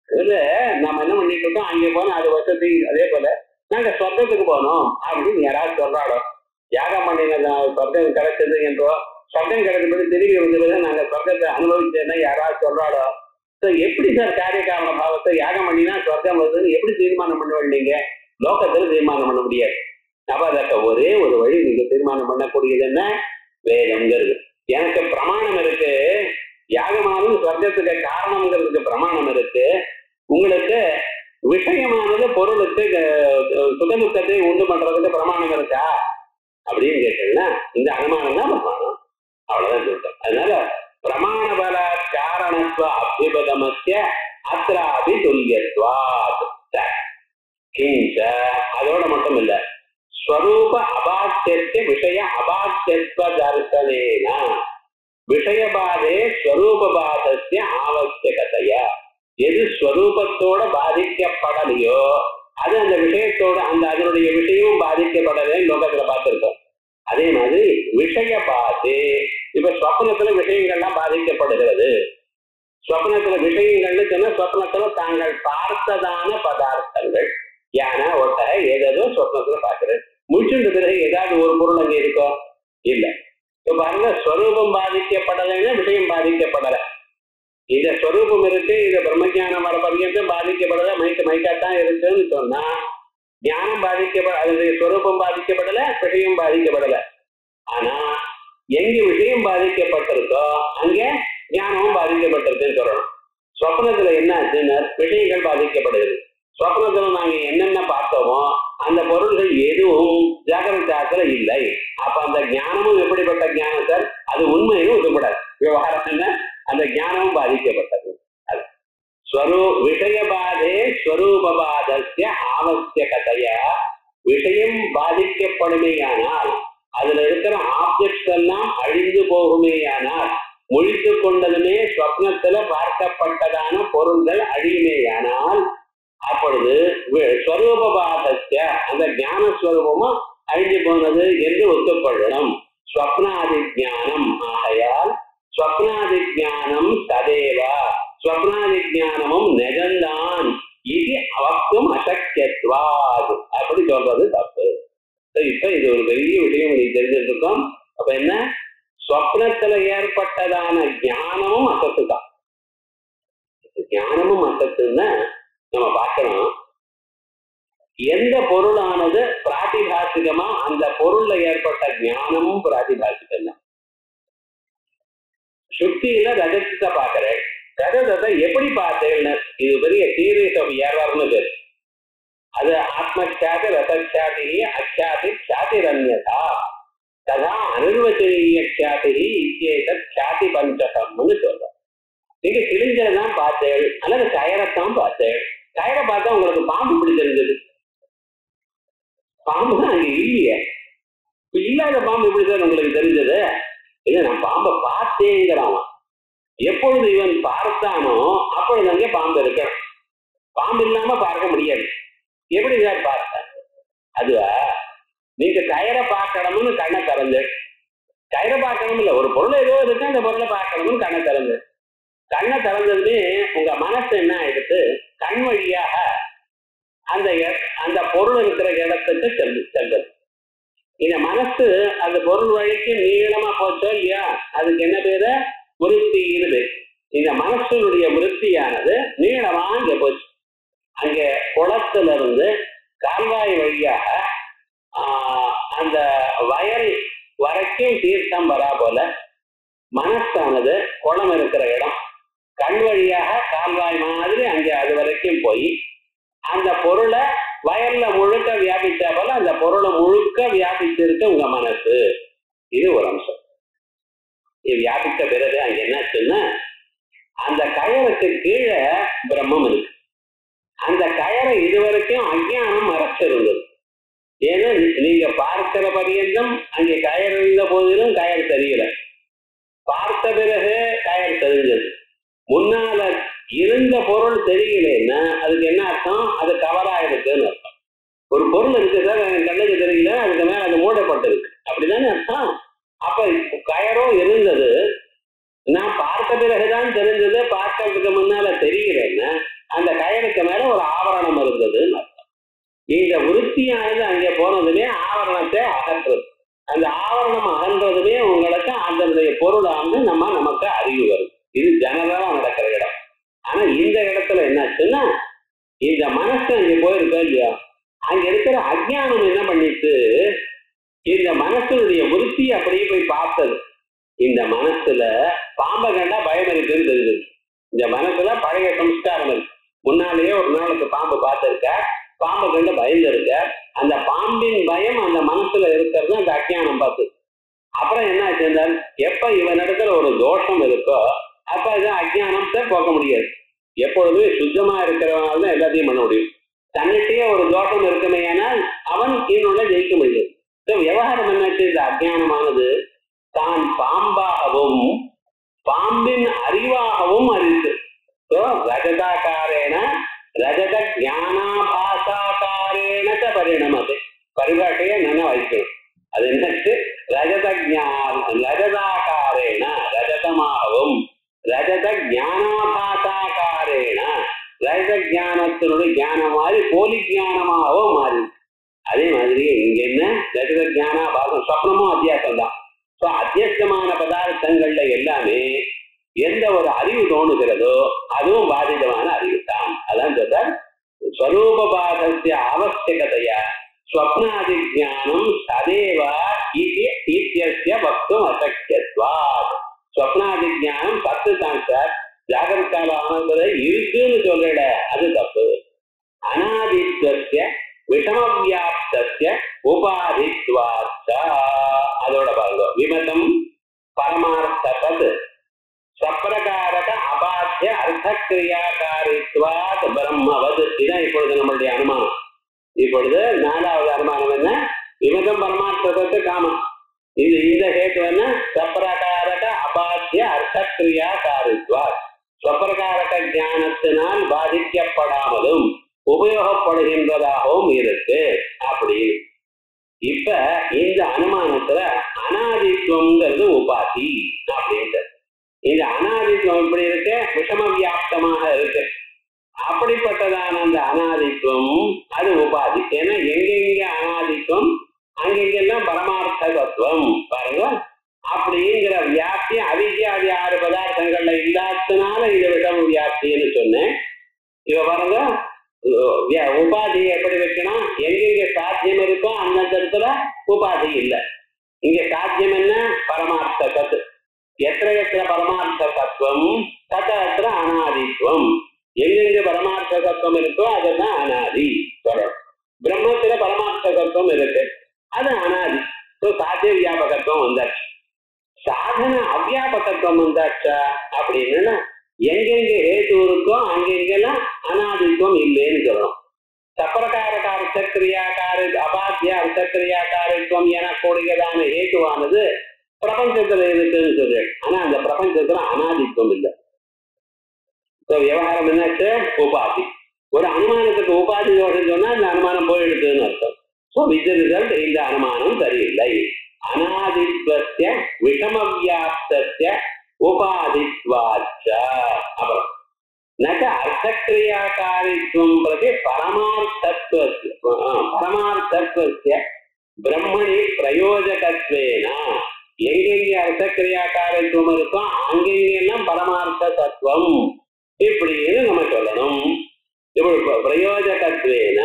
இது நம்ம என்ன பண்ணிட்டு இருக்கோம்? அங்கே போனோம் அது வசதி. அதே போல நாங்க சொர்க்கத்துக்கு போனோம் அப்படின்னு யாராவது சொல்றாடோ, யாகம் பண்ணின சொர்க்கம் கிடைச்சது என்றோ, சொர்க்கம் கிடைச்சது திரும்பி வந்தது நாங்க சொர்க்கத்தை அனுபவிச்சேன்னா யாராவது சொல்றாடோ. எப்படி சார் காரிய காரண பாவத்தை யாகம் பண்ணினா சொர்க்கம் வருதுன்னு எப்படி தீர்மானம் பண்ண வேண்டிங்க? லோகத்துல தீர்மானம் பண்ண முடியாது. அப்ப அதற்கு ஒரே ஒரு வழி நீங்க தீர்மானம் பண்ணக்கூடியது என்ன? வேதம்ங்கிறது. எனக்கு பிரமாணம் இருக்கு, யாகமானது சொர்க்கத்துக்கு காரணம்ங்கிறதுக்கு பிரமாணம் இருக்கு. உங்களுக்கு விஷயமானது பொருளுக்கு சுகதுக்கத்தை உண்டு பண்றதுக்கு பிரமாணம் இருக்கா அப்படின்னு கேட்டீங்கன்னா இந்த அனுமானம் தான் பிரமாணம். அவ்வளவுதான் சொல்றோம். அதனால பிரமாண பல காரணத்துவ அபியுபகமஸ்ய அத்ராபி துல்லியத்வாத். அதோட மட்டும் இல்ல, ஸ்வரூப அபாத்திய விஷய அபாத்தியத்துவ தர்சனேன விஷயபாதே ஸ்வரூபபாதஸ்ய ஆவசியகதையா. எது ஸ்வரூபத்தோட பாதிக்கப்படலையோ அது அந்த விஷயத்தோட அதனுடைய விஷயமும் பாதிக்கப்படலைன்னு லோகத்துல பார்த்திருக்கோம். அதே மாதிரி விஷயபாதே இப்ப ஸ்வப்னத்துல விஷயங்கள்லாம் பாதிக்கப்படுகிறது. ஸ்வப்னத்துல விஷயங்கள்னு சொன்னா ஸ்வப்னத்துல தாங்கள் பார்த்ததான பதார்த்தங்கள் யானை ஒட்டகை ஏதோ ஸ்வப்னத்துல பாக்குறது. முடிச்சுட்டு பிறகு ஏதாவது ஒரு பொருள் அங்க இருக்கோ? இல்ல. இப்ப பாருங்க, ஸ்வரூபம் பாதிக்கப்படலைன்னா விஷயம் பாதிக்கப்படல. இந்த ஸ்வரூபம் இருக்கு, இந்த பிரம்மஞானம் வர பர்யந்தம் பாதிக்கப்படல, மைக்காத்தான் இருக்குன்னு சொன்னா ஞானம் அதனுடைய ஸ்வரூபம் பாதிக்கப்படல, விஷயம் பாதிக்கப்படல. ஆனா எங்க விஷயம் பாதிக்கப்பட்டிருக்கோ அங்க ஞானமும் பாதிக்கப்பட்டிருக்குன்னு சொல்லணும். ஸ்வப்னத்துல என்ன ஆச்சுன்னா விஷயங்கள் பாதிக்கப்படுது. ஸ்வப்னத்துல நாங்க என்னென்ன பார்த்தோமோ அந்த பொருள்கள் எதுவும் ஜாகிரதாத்துல இல்லை. அப்ப அந்த ஞானமும் எப்படிப்பட்ட ஞானம் சார்? அது உண்மையிலும் இருக்கக்கூடாது. விவகாரம் என்ன? அந்த ஞானமும் பாதிக்கப்பட்டது. விஷயபாதே ஸ்வரூபபாதஸ்ய ஆவசியகதையா. விஷயம் பாதிக்கப்படுமேயானால் அதுல இருக்கிற ஆப்ஜெக்ட்ஸ் எல்லாம் அழிந்து போகுமேயானால், முழித்து கொண்டதுமே ஸ்வப்னத்துல பார்க்கப்பட்டதான பொருள்கள் அழியுமேயானால் அப்பொழுது ஸ்வரூபபாதஸ்ய அந்த ஞானஸ்வரூபமும் அழிஞ்சு போனது என்று ஒத்துக்கொள்ளணும். ஸ்வப்னாதி ஞானம் ஆகையால் ஸ்வப்னாதி ஞானம் ததேவா, ஸ்வப்னாதி ஞானமும் நெஜந்தான் இது அவக்கும் அசக்கியத்வாது அப்படி சொல்றது தப்பு. இப்ப இது ஒரு பெரிய விஷயம் நீ தெரிஞ்சிருக்கோம். அப்ப என்ன? ஸ்வப்னத்துல ஏற்பட்டதான ஞானமும் அசத்து தான். ஞானமும் அசத்துன்னா நம்ம பார்க்கணும். எந்த பொருளானது பிராதிபாசிகமா அந்த பொருள்ல ஏற்பட்ட ஞானமும் பிராதிபாசிகம் தான். சுத்தியில ரஜத்தை பாக்குறேன், ரஜதத்தை எப்படி பார்த்தேன்னு இது பெரிய சீரியஸ் ஆஃப் எரர்னு பேரு. அது ஆத்மக்ஷாதி ரதக்ஷாதி அக்ஷாதி க்ஷாதிரன்யதா ததா அனிர்வச்சனீய க்ஷாதி இத்யேதத் க்ஷாதி பஞ்சகம்னு சொல்றோம். நீங்க கிழிஞ்சதான் பார்த்தேன் அல்லது கயரைத்தான் பார்த்தேன். கயரை பார்த்தா உங்களுக்கு பாம்பு இப்படி தெரிஞ்சது, பாம்பு தான் அங்க இல்லையே, இல்லாத பாம்பு இப்படி தான் உங்களுக்கு தெரிஞ்சது. இல்ல நான் பாம்பை பார்த்தேங்கிறான். எப்பொழுது இவன் பார்த்தானோ அப்பொழுது அங்கே பாம்பு இருக்கணும். பாம்பு இல்லாம பார்க்க முடியாது. எப்படி சார் பார்த்த? அதுவா நீங்க கயரை பார்க்கணும்னு கண்ணை திறந்து, கயரை பார்க்கணும் இல்ல, ஒரு பொருள் ஏதோ இருக்கு அந்த பொருளை பார்க்கணும்னு கண்ணை திறந்து, கண்ணை திறந்ததுமே உங்க மனசு என்ன ஆயிடுத்து, கண் வழியாக அந்த பொருள் இருக்கிற இடத்துக்கு செல்லுது. இந்த மனசு அந்த பொருள் வழிக்கு நீளமா போச்சோ இல்லையா, அதுக்கு என்ன பேரு? விருத்தின்னு. இந்த மனசனுடைய விருத்தியானது நீளமா இங்க போச்சு. அங்க குளத்துல இருந்து கால்வாய் வழியாக அந்த வயல் வரைக்கும் தீர்த்தம் வரா போல மனசானது குளம் இருக்கிற இடம் கண் வழியாக கால்வாய் மாதிரி அங்க அது வரைக்கும் போய் அந்த பொருளை வயல்ல முழுக்க வியாபிச்சா போல அந்த பொருளை முழுக்க வியாபிச்சிருக்கு உங்க மனசு. இது ஒரு அம்சம். இது வியாபித்த பிறகு அங்க என்னாச்சுன்னா அந்த கயருக்கு கீழே பிரம்மம் இருக்கு. அந்த கயரை இதுவரைக்கும் அஞ்ஞானம் மறைச்சிருந்தது. ஏன்னா நீங்க பார்க்கிற பரியந்தம் அங்கே கயர் இருந்த போதிலும் கயர் தெரியல, பார்த்த பிறகு கயர் தெரிஞ்சது. முன்னால இருந்த பொருள் தெரியலன்னா அதுக்கு என்ன அர்த்தம்? அது கவரா இருக்குன்னு அர்த்தம். ஒரு பொருள் இருக்கு சார் எனக்கு கண்ணுக்கு தெரியல, அதுக்கு மேல அது மூடப்பட்டிருக்கு, அப்படிதானே அர்த்தம். அப்ப கயரும் இருந்தது, நான் பார்த்த பிறகுதான் தெரிஞ்சது, பார்க்கறதுக்கு முன்னால தெரியலன்னா அந்த கயருக்கு மேல ஒரு ஆவரணம் இருந்ததுன்னு அர்த்தம். இந்த விருத்தியானது அங்கே போனதுமே ஆவரணத்தை அகற்றுறது. அந்த ஆவரணம் அகன்றதுமே உங்களுக்கு அதனுடைய பொருளானது நமக்கு அறிவு வரும். இது ஜெனரலா நடக்கிற இடம். ஆனா இந்த இடத்துல என்னாச்சுன்னா இந்த மனசு அங்க போயிருக்கா இல்லையா, அங்க இருக்கிற அஜ்ஞானம் என்ன பண்ணிட்டு இந்த மனசனுடைய விருத்தி அப்படியே போய் பார்த்தது. இந்த மனசுல பாம்பை கண்டா பயம் இருக்குன்னு தெரிஞ்சது. இந்த மனசுல பழைய சம்ஸ்காரம் இருக்கு. முன்னாலேயே ஒரு நாளுக்கு பாம்பு பார்த்திருக்க, பாம்பை கண்டு பயந்துருக்க. அந்த பாம்பின் பயம் அந்த மனசுல இருக்கிறது அந்த அஜ்ஞானம் பார்த்து. அப்புறம் என்ன ஆச்சுருந்தால் எப்ப இவனிடத்துல ஒரு தோஷம் இருக்கோ அப்ப இதான் அஜ்ஞானத்தை போக்க முடியாது. எப்பொழுதுமே சுத்தமா இருக்கிறவனால தான் எல்லாத்தையும் பண்ண முடியும். தன்னிட்டே ஒரு தோஷம் இருக்குமே ஆனால் அவன் இன்னொன்னு ஜெயிக்க முடியாது. விவகாரம் என்னாச்சு, இந்த அஜ்ஞானமானது தான் பாம்பாகவும் பாம்பின் அறிவாகவும் அறிந்து ரஜதாக்காரேன ரஜத ஞானாபாசாக்காரேன பரிணமது. பரிபாட்டையே நல்லா வைக்கணும். அது என்னச்சு, ரஜதாக்காரேன ரஜதமாகவும் ரஜத ஞானாபாசாக்காரேன ரஜத ஞானத்தினுடைய ஞானம் மாதிரி போலி ஞானமாகவும் மாறி. அதே மாதிரியே இங்க என்ன ரஜத ஞானாபாசம் சொப்னமும் அத்தியாசம் தான். அத்தியஸ்தமான பதார்த்தங்கள்ல எல்லாமே எந்த ஒரு அறிவு தோணுகிறதோ அதுவும் பாதிதமான அறிவு தான். அதான் சொல்றார், ஸ்வரூபபாதஸ்ய ஆவசியகதையா ஸ்வப்னாதி ஞானம் சதேவா இத்தியஸ்ய வக்தும் அசக்கியத்வாத். ஸ்வப்னாதி ஞானம் சத்து தான் சார், ஜாகிரதால ஆனந்ததை இருக்குன்னு சொல்லிட அது தப்பு. அநாதித்வஸ்ய விஷமவியாப்தஸ்ய உபாதித்வாச்ச. அதோட பாருங்க, விமதம் பரமார்த்தபத் ஸ்வப்ரகாரக அபாத்திய அர்த்த கிரியாகாரித்வாத் பிரம்மவத். இதான் இப்பொழுது நம்மளுடைய அனுமானம். இப்பொழுது நாலாவது அனுமானம் என்ன, விமதம் பரமார்த்தபத்து காமம். இந்த ஹேத்து என்ன, ஸ்வப்ரகாரக அபாத்திய அர்த்த கிரியாகாரித்வாத். ஸ்வப்ரகாரக ஞானத்தினால் பாதிக்கப்படாமலும் உபயோகப்படுகின்றதாகவும் இருக்கு அப்படி. இப்ப இந்த அனுமானத்துல அனாதித்வம்ங்கிறது உபாதி அப்படின்றது. இந்த அனாதித்வம் எப்படி இருக்கு, விஷம வியாப்தமாக இருக்கு. அப்படிப்பட்டதான அந்த அனாதித்வம் அது உபாதி. ஏன்னா எங்கெங்க அனாதித்வம் அங்கெங்கெல்லாம் பரமார்த்த தத்துவம் பாருங்க. அப்படிங்கிற வியாப்தி அவித்யாதி 6 பதார்த்தங்கள்ல இல்லாததுனால இது விஷம வியாப்தின்னு சொன்னேன். இவ பாருங்க, உபாதி எப்படி வைக்கணும்? எங்கெங்க சாத்தியம் இருக்கோ அந்தந்த இடத்துல உபாதி இல்லை. இங்க சாத்தியம் என்ன? பரமார்த்த தத்து. எத்திர பரமார்த்த தத்துவம் தத்திர அனாதித்வம். எங்கெங்க பரமார்த்த தத்துவம் இருக்கோ அதுதான் அனாதி சொல்றோம். பிரம்மத்துல பரமார்த்த தத்துவம் இருக்கு, அது அனாதி. சாத்திய வியாபகத்துவம் வந்தாச்சு. சாதன அவ்வியாபகத்துவம் வந்தாச்சா அப்படின்னு எங்கெங்க ஹேது இருக்கோ அங்கெங்கெல்லாம் அனாதித்துவம் இல்லைன்னு சொல்லணும். சப்பிரகாரக அர்த்தக்கிரியாக்கார அபாத்திய அர்த்தக்கிரியாக்காரத்துவம் எனக்கூடியதான ஹேதுவானது பிரபஞ்சத்துல இருக்குன்னு சொல்லு. ஆனா அந்த பிரபஞ்சத்துல அனாதித்துவம் இல்லை. விவகாரம் என்னாச்சு? உபாதி. ஒரு அனுமானத்துக்கு உபாதி தோஷம் சொன்னா இந்த அனுமானம் போயிடுதுன்னு அர்த்தம். இந்த அனுமானம் சரியில்லை. அனாதித்வஸ்ய விஷமவியாப்தஸ்ய உபாதித்வாச்ச. அப்புறம் நக அர்த்தக்கிரியாக்காரித்வம் பிரதி பரமார்த்தத்வஸ்ய பிரம்மணி பிரயோஜகத்வேன. எங்கெங்கே அர்த்தக்கிரியாக்காரித்வம் இருக்கோ அங்கெங்கெல்லாம் பரமார்த்த தத்துவம் இப்படின்னு நம்ம சொல்லணும். இப்படி பிரயோஜகத்வேன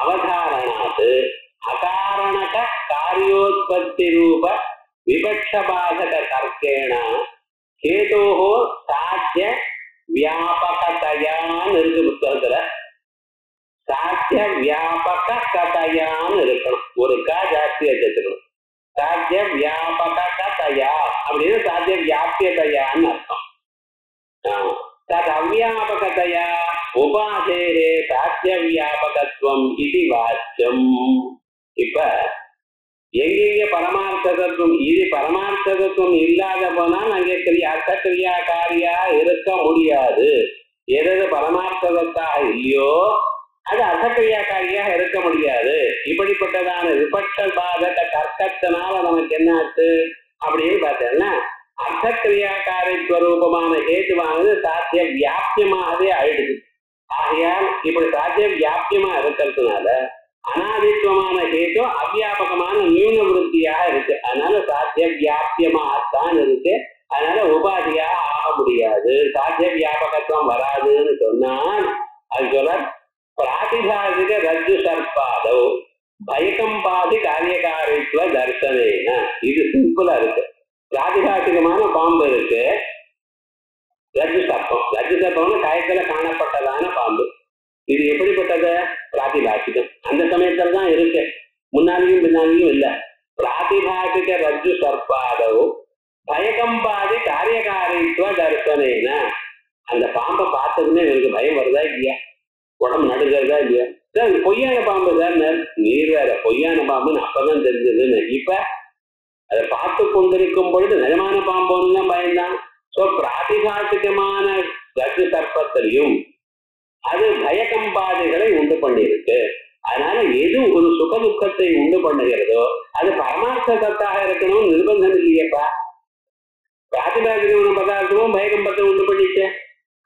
அவதாரணாத் அகாரணக காரியோத்பத்தி ரூப விபட்சபாதக தர்க்கேண ஹேதோஹோ சாத்திய வியாபகதையான்னு இருக்கு புத்தகத்துல. சாத்திய வியாபக கதையான்னு இருக்கணும். ஒரு கா ஜாஸ்தி வச்சுக்கணும். சாத்திய வியாபக கதையா அப்படின்னு சாத்திய வியாபியதையான்னு அர்த்தம். தத் அவ்வியாபகதையா உபாதேரே சாத்திய வியாபகத்துவம் இது வாச்சியம். இப்ப எங்கெங்க பரமார்த்த தத்துவம், இது பரமார்த்த தத்துவம் இல்லாத போனால் அங்கே அர்த்தக்கிரியாக்காரியா இருக்க முடியாது. எது பரமார்த்த தத்தாக இல்லையோ அது அர்த்தக்கிரியாக்காரியா இருக்க முடியாது. இப்படிப்பட்டதான விபட்ச பாதக தர்க்கத்தினால நமக்கு என்ன ஆச்சு அப்படின்னு பார்த்தேன்னா அர்த்தக்கிரியாக்காரித்வரூபமான ஹேதுவானது சாத்திய வியாபியமாகவே ஆயிடுது. ஆகையால் இப்படி சாத்திய வியாபியமா இருக்கிறதுனால அனாதித்துவமான ஹேது அவ்வியாபகமான நியூன விருத்தியாக இருக்கு. அதனால சாத்திய வியாபியமாகத்தான் இருக்கு. அதனால உபாதியா ஆக முடியாது. சாத்திய வியாபகத்துவம் வராதுன்னு சொன்னால் அது சொல்ல பிராதிபாசிக ரஜ்ஜு சர்பாதோ பயகம்பாதி காரியகாரித்துவ தர்சனேன. இது சிம்பிளா இருக்கு. பிராதிபாசிகமான பாம்பு இருக்கு, ரஜ்ஜு சர்ப்பம். ரஜ்ஜு சர்ப்பம்னு காயத்துல காணப்பட்டதான பாம்பு. இது எப்படிப்பட்டது? பிராதிபாசிகம். அந்த சமயத்துல தான் இருக்கு, முன்னாலேயும் பின்னாலேயும் இல்ல. பிராதிபாசிக ரஜ்ஜு சர்ப்பாதோ பயகம்பாதி காரியகாரித்துவ தர்சனேன. அந்த பாம்பை பார்த்ததுமே எனக்கு பயம் வருதா இல்லையா? உடம்பு நடுக்கிறதா இல்லையா? சார் பொய்யான பாம்பு சார். நீர் வேற பொய்யான பாம்புன்னு அப்பதான் தெரிஞ்சதுன்னு. இப்ப அதை பார்த்து கொண்டிருக்கும் பொழுது நிஜமான பாம்புன்னு தான் பயந்தான். சோ பிராதிபாசிகமான ரஜ்ஜு சர்ப்பத்திலையும் அது பயகம்பாதைகளை உண்டு பண்ணிருக்கு. அதனால எது ஒரு சுக துக்கத்தை உண்டு பண்ணுகிறதோ அது பரமார்த்த தத்தாக இருக்கணும்னு நிர்பந்தம் இல்லையப்பா. பிராதிபாசிகமான பதார்த்தமும் பயகம்பத்தை உண்டு பண்ணிச்சு.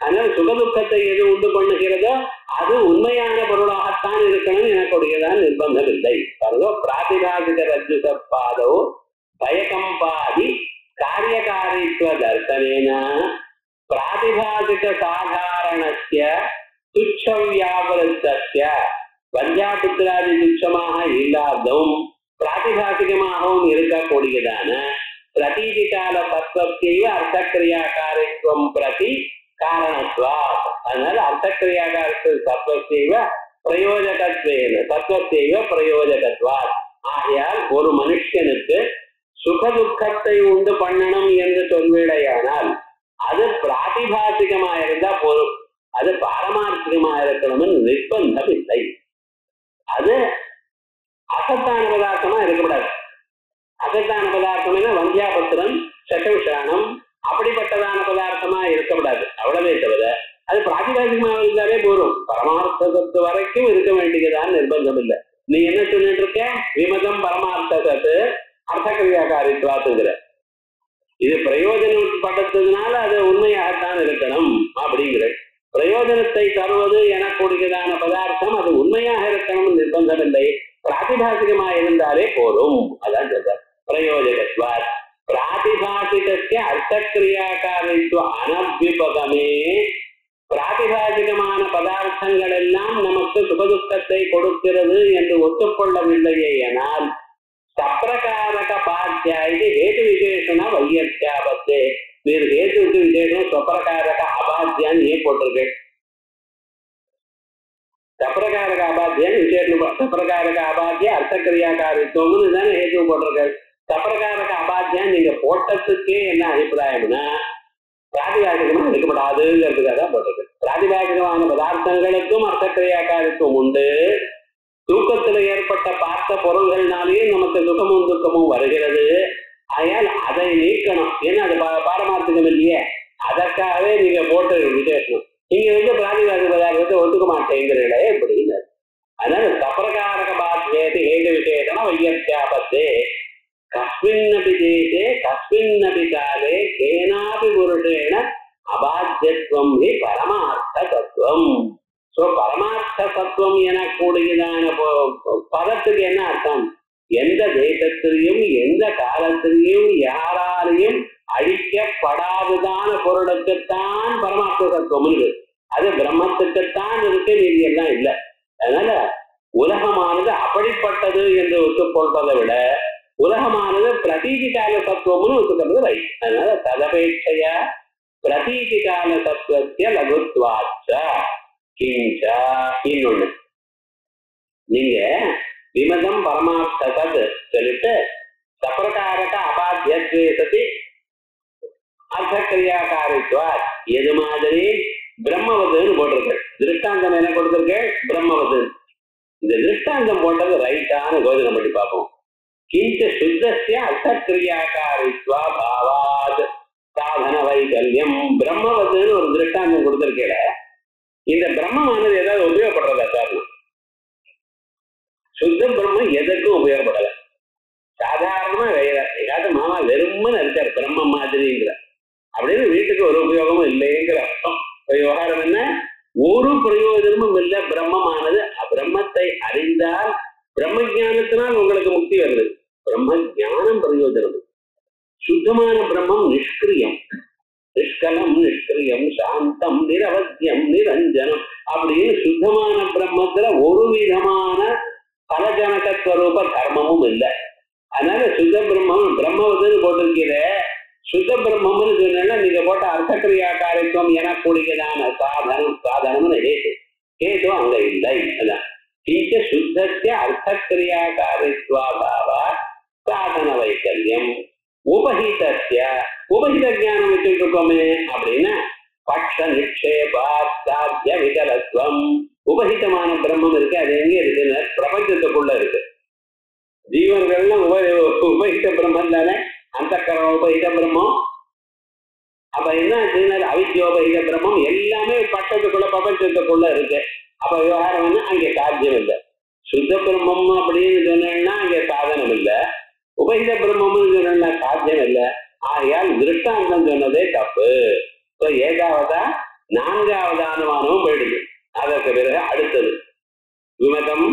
அதனால சுகதுக்கத்தை எது உண்டு பண்ணுகிறதோ அது உண்மையான பொருளாகத்தான் இருக்கணும்னு எனக்குடையதான் நிர்பந்தம் இல்லை. பிராதிபாசிக ரஜ்ஜு சர்ப்பாதோ பயகம்பாதி காரியகாரித்துவ தர்சனேன பிராதிபாசிக சாதாரணஸ்ய துச்ச வியாபரத்தஸ்ய பஞ்சாபுத்திராதி துச்சமாக இல்லாதவும் பிராதிபாசிகமாகவும் இருக்கக்கூடியதான பிரதீதி கால தத்துவத்தைய அர்த்தக்கிரியாக்காரித்துவம் பிரதி காரணத்வா. அதனால அர்த்தக்கிரியாக்காரித்துவ தத்துவத்தைய பிரயோஜகத்வேன தத்துவத்தைய பிரயோஜகத்வா. ஆகையால் ஒரு மனுஷனுக்கு சுகதுக்கத்தை உண்டு பண்ணணும் என்று சொல்வேடையானால் அது பிராதிபாசிகமா இருந்தா போதும். அது பாரமார்த்திகமா இருக்கணும்னு நிர்பந்தம் இல்லை. அது அசத்தான பதார்த்தமா இருக்கக்கூடாது. அசத்தான பதார்த்தம் வந்தியாபத்திரம் சட்டவிஷானம் அப்படிப்பட்டதான பதார்த்தமா இருக்கக்கூடாது. அவ்வளவே தவிர அது பிராதிபாசிகமா இருந்தாலே போதும். பரமார்த்தத்து வரைக்கும் இருக்க வேண்டியதான் நிர்பந்தம் இல்லை. நீ என்ன சொல்லிட்டு இருக்க? விமதம் பரமார்த்தத்து அர்த்தக்கிரியாக்காரித்வாத்துங்கிற இது பிரயோஜனம் படுத்ததுனால அது உண்மையாகத்தான் இருக்கணும் அப்படிங்கிற. பிரயோஜனத்தை தருவது எனக்கூடியதான பதார்த்தம் அது உண்மையாக இருக்கணும் நிர்பந்தம் இல்லை. பிராதிபாசிகமா இருந்தாலே போதும். அதான் சொல்ற பிரயோஜகத்வாத். பிராதிபாசிக அர்த்தக்கிரியாக்காரித்துவ அனபிபகமே பிராதிபாதிகமான பதார்த்தங்கள் எல்லாம் நமக்கு சுகதுக்கத்தை கொடுக்கிறது என்று ஒத்துக்கொள்ளவில்லையே எனால் சப்பிரகாரக பாத்தியாயி ஹேது விசேஷன வையத்தியாபத்தே. మీరు ஹேதுக்கு விசேஷம் சப்பிரகாரக அபாத்தியான்னு ஏன் போட்டிருக்கு? சப்பிரகாரக அபாத்தியான்னு விசேஷம் சப்பிரகாரக அபாத்திய அர்த்தக்கிரியாக்காரித்துவம்னு தானே ஹேது போட்டிருக்கு. சப்பிரகாரக அபாத்தியான்னு நீங்க போட்டதுக்கே என்ன அபிப்பிராயம்னா பிராதிபாதிகமா எடுக்கப்படாதுங்கிறதுக்காக தான் போட்டிருக்கு. பிராதிபாதிகமான பதார்த்தங்களுக்கும் அர்த்தக்கிரியாக்காரித்துவம் உண்டு. தூக்கத்தில் ஏற்பட்ட பார்த்த பொருள்கள்னாலேயே நமக்கு சுகமும் துக்கமும் வருகிறது. ஆகையால் அதை நீக்கணும். ஏன்னா அது பாரமார்த்திகம் இல்லையே, அதற்காகவே நீங்க போட்டு விசேஷம். நீங்க பிராதிபாதிக பதார்த்தத்தை ஒத்துக்க மாட்டேங்கிறீங்களே எப்படின்னு. அதனால சப்பிரகாரக பாத்தியேதி ஹேது விசேஷன வையத்தியாபத்தே. கஸ்மின்னபி தேசே கஸ்மின்னபி காலே கேனாபி புருஷேன அபாத்தியத்துவம் ஹி பரமார்த்த தத்துவம். சோ பரமார்த்த தத்துவம் எனக்கூடியதான பதத்துக்கு என்ன அர்த்தம்? எந்த தேசத்திலையும் எந்த காலத்திலையும் யாராலையும் அழிக்கப்படாததான பொருளுக்குத்தான் பரமார்த்த தத்துவம் இருக்கு. அது பிரம்மத்துக்குத்தான் இருக்கு, மீதி எல்லாம் இல்லை. அதனால உலகமானது அப்படிப்பட்டது என்று ஒத்துக்கொள்வதை விட உலகமானது பிரதீதி கால தத்துவம்னு ஒத்துக்கிறது ரை. அதனால ததபேட்சைய பிரதீதி கால தத்துவத்திய லகுத்வாச்ச கிஞ்ச. இன்னொன்னு, நீங்க விமதம் பரமார்த்தது சொல்லிட்டு சப்பிரகாரக அபாத்தியத்வே சதி அர்த்தக்கிரியாக்காரித்வா எது மாதிரி பிரம்மவதுன்னு போட்டிருக்கு. திருஷ்டாந்தம் என்ன கொடுத்திருக்கு? பிரம்மவது. இந்த திருஷ்டாந்தம் போட்டது ரைட்டான கோதனை பண்ணி பார்ப்போம். கிஞ்ச சுத்தஸ்ய அர்த்தக்கிரியாக்காரித்வா பாவாத் சாதன வைகல்யம். பிரம்மவதுன்னு ஒரு திருஷ்டாந்தம் கொடுத்திருக்கேட, இந்த பிரம்மமானது ஏதாவது உபயோகப்படுறதா சார்? சுத்த பிரம்மம் எதற்கும் உபயோகப்படல. சாதாரணமா வேற ஏதாவது மாமா வெறும்னு இருக்காரு பிரம்மம் மாதிரிங்கிற அப்படின்னு வீட்டுக்கு ஒரு உபயோகமும் இல்லைங்கிற அர்த்தம். விவகாரம் என்ன? ஒரு பிரயோஜனமும் இல்லை. பிரம்மமானது பிரம்மத்தை அறிந்தால் பிரம்ம ஜானத்தினால் உங்களுக்கு முக்தி வருது. பிரம்ம ஜானம் பிரயோஜனம். சுத்தமான பிரம்மம் நிஷ்கிரியம், நிஷ்கலம் நிஷ்கிரியம் சாந்தம் நிரவத்தியம் நிரஞ்சனம் அப்படின்னு சுத்தமான பிரம்மத்துல ஒரு விதமான பலஜனகஸ்வரூப கர்மமும் இல்லை. அதனால சுத்த பிரம்மம் பிரம்மவதுன்னு போட்டிருக்கிற சுத்த பிரம்மம்னு சொன்னா நீங்க போட்ட அர்த்தக்கிரியாக்காரித்துவம் எனக்கூடியதான சாதனம் ஹேது அங்க இல்லை. அதான் கிஞ்ச சுத்தஸ்ய அர்த்தக்கிரியாக்காரித்வாபாவா சாதன வைக்கல்யம் உபஹிதஸ்ய. உபஹித ஜானம் வச்சுட்டு இருக்கோமே அப்படின்னா பட்ச நிக்ஷேபா சாத்திய விகலத்துவம். உபஹிதமான பிரம்மம் இருக்கு, அது எங்க இருக்குன்னு பிரபஞ்சத்துக்குள்ள இருக்கு. ஜீவன்கள்லாம் உபஹித பிரம்மம் தானே, அந்த கரண உபஹித பிரம்மம். அப்ப என்ன அவித்யோபஹித பிரம்மம் எல்லாமே பட்டத்துக்குள்ள பிரபஞ்சத்துக்குள்ள இருக்கு. அப்ப விவகாரம் என்ன? அங்கே சாத்தியம் இல்லை. சுத்த பிரம்மம் அப்படின்னு சொன்னா அங்கே சாதனம் இல்லை. உபஹித பிரம்மம்னு சொன்னா சாத்தியம் இல்லை. ஆகையால் திருஷ்டாந்தம் சொன்னதே தப்பு. ஏகாவதா நான்காவது அனுமானமும் போயிடுது. அதற்கு பிறகு அடுத்தது விமதம்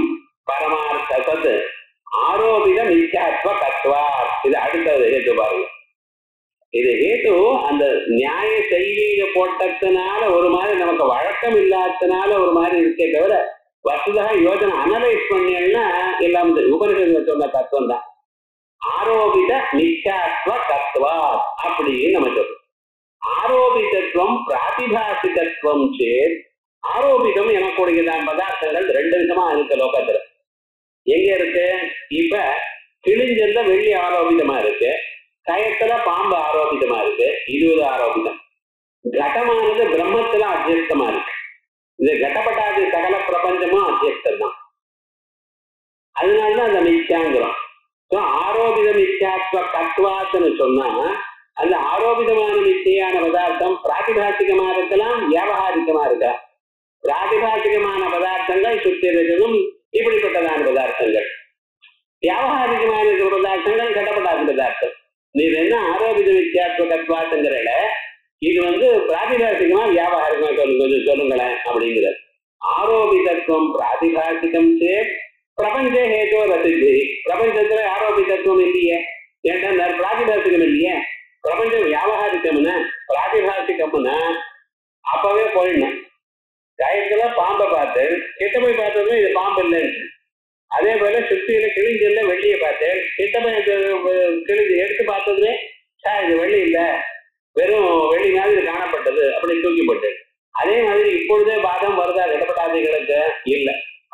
பரமார்த்தத் ஆரோபித மித்யாத்வ தத்வா. இது அடுத்தது ஹேத்து பாருங்க. இது ஹேத்து அந்த நியாய செய்வீக போட்டதுனால ஒரு மாதிரி நமக்கு வழக்கம் இல்லாததுனால ஒரு மாதிரி இருக்கே தவிர வசுதா யோஜனை அனலைஸ் பண்ணா எல்லாம் உபனிஷத்துல சொன்ன தத்துவம் தான். ஆரோபித மித்யாத்வ தத்வா அப்படின்னு நம்ம சொல்றோம். ஆரோபிதத்துவம் பிராதிபாசிகத்துவம் சேர். ஆரோபிதம் எனக்கூடியதான் பதார்த்தங்கள் ரெண்டு விதமா இருக்கு லோகத்துல. எங்க இருக்கு? இப்ப கிழிஞ்சல்ல வெள்ளி ஆரோபிதமா இருக்கு, கயத்துல பாம்பு ஆரோபிதமா இருக்கு. 20 ஆரோபிதம். கடமானது பிரம்மத்துல அத்தியஸ்தமா இருக்கு. இது கடப்பட்டாது சகல பிரபஞ்சமும் அத்தியஸ்தம் தான். அதனாலதான் அந்த மித்யாங்கிறோம். ஆரோபித மித்யாத்வ தத்துவாத்துன்னு சொன்னா அந்த ஆரோபிதமான மித்தியான பதார்த்தம் பிராதிபாசிகமா இருக்கலாம், வியாபகாரிகமா இருக்கலாம். பிராதிபாசிகமான பதார்த்தங்கள் சுத்திரஜனும் இப்படிப்பட்டதான பதார்த்தங்கள். வியாபகாரிகமான இருக்கிற பதார்த்தங்கள் கட்டப்படாத பதார்த்தம். நீ என்ன ஆரோபித வித்தியாத்வ கத்வாத்துங்கிற இது பிராதிபாசிகமா வியாபகாரிகமா கொஞ்சம் சொல்லுங்களேன் அப்படிங்கிற. ஆரோபிதத்துவம் பிராதிபாசிகம் சே பிரபஞ்ச ஹேதோ ரசித்தி. பிரபஞ்சத்துல ஆரோபிதத்துவம் இல்லையே, ஏன்னா பிராதிபாசிகம் இல்லையே. பிரபஞ்சம் வியாபகாரிக்கம்னா பிராதிபாசிகம்னா அப்பவே போயிடணும். காயத்துல பாம்பை பார்த்தேன், கிட்ட போய் பார்த்ததுமே இது பாம்பு இல்லைன்னு. அதே போல சுத்தியில கிழிஞ்சல்ல வெள்ளியை பார்த்தேன், கிட்ட போய் கிழிஞ்சு எடுத்து பார்த்ததுமே சார் இது வெள்ளி இல்ல, வெறும் வெள்ளி மாதிரி காணப்பட்டது அப்படி தூக்கி போட்டேன். அதே மாதிரி இப்பொழுதே பாதம் வருதா இடப்படாதீங்களுக்கு இல்ல.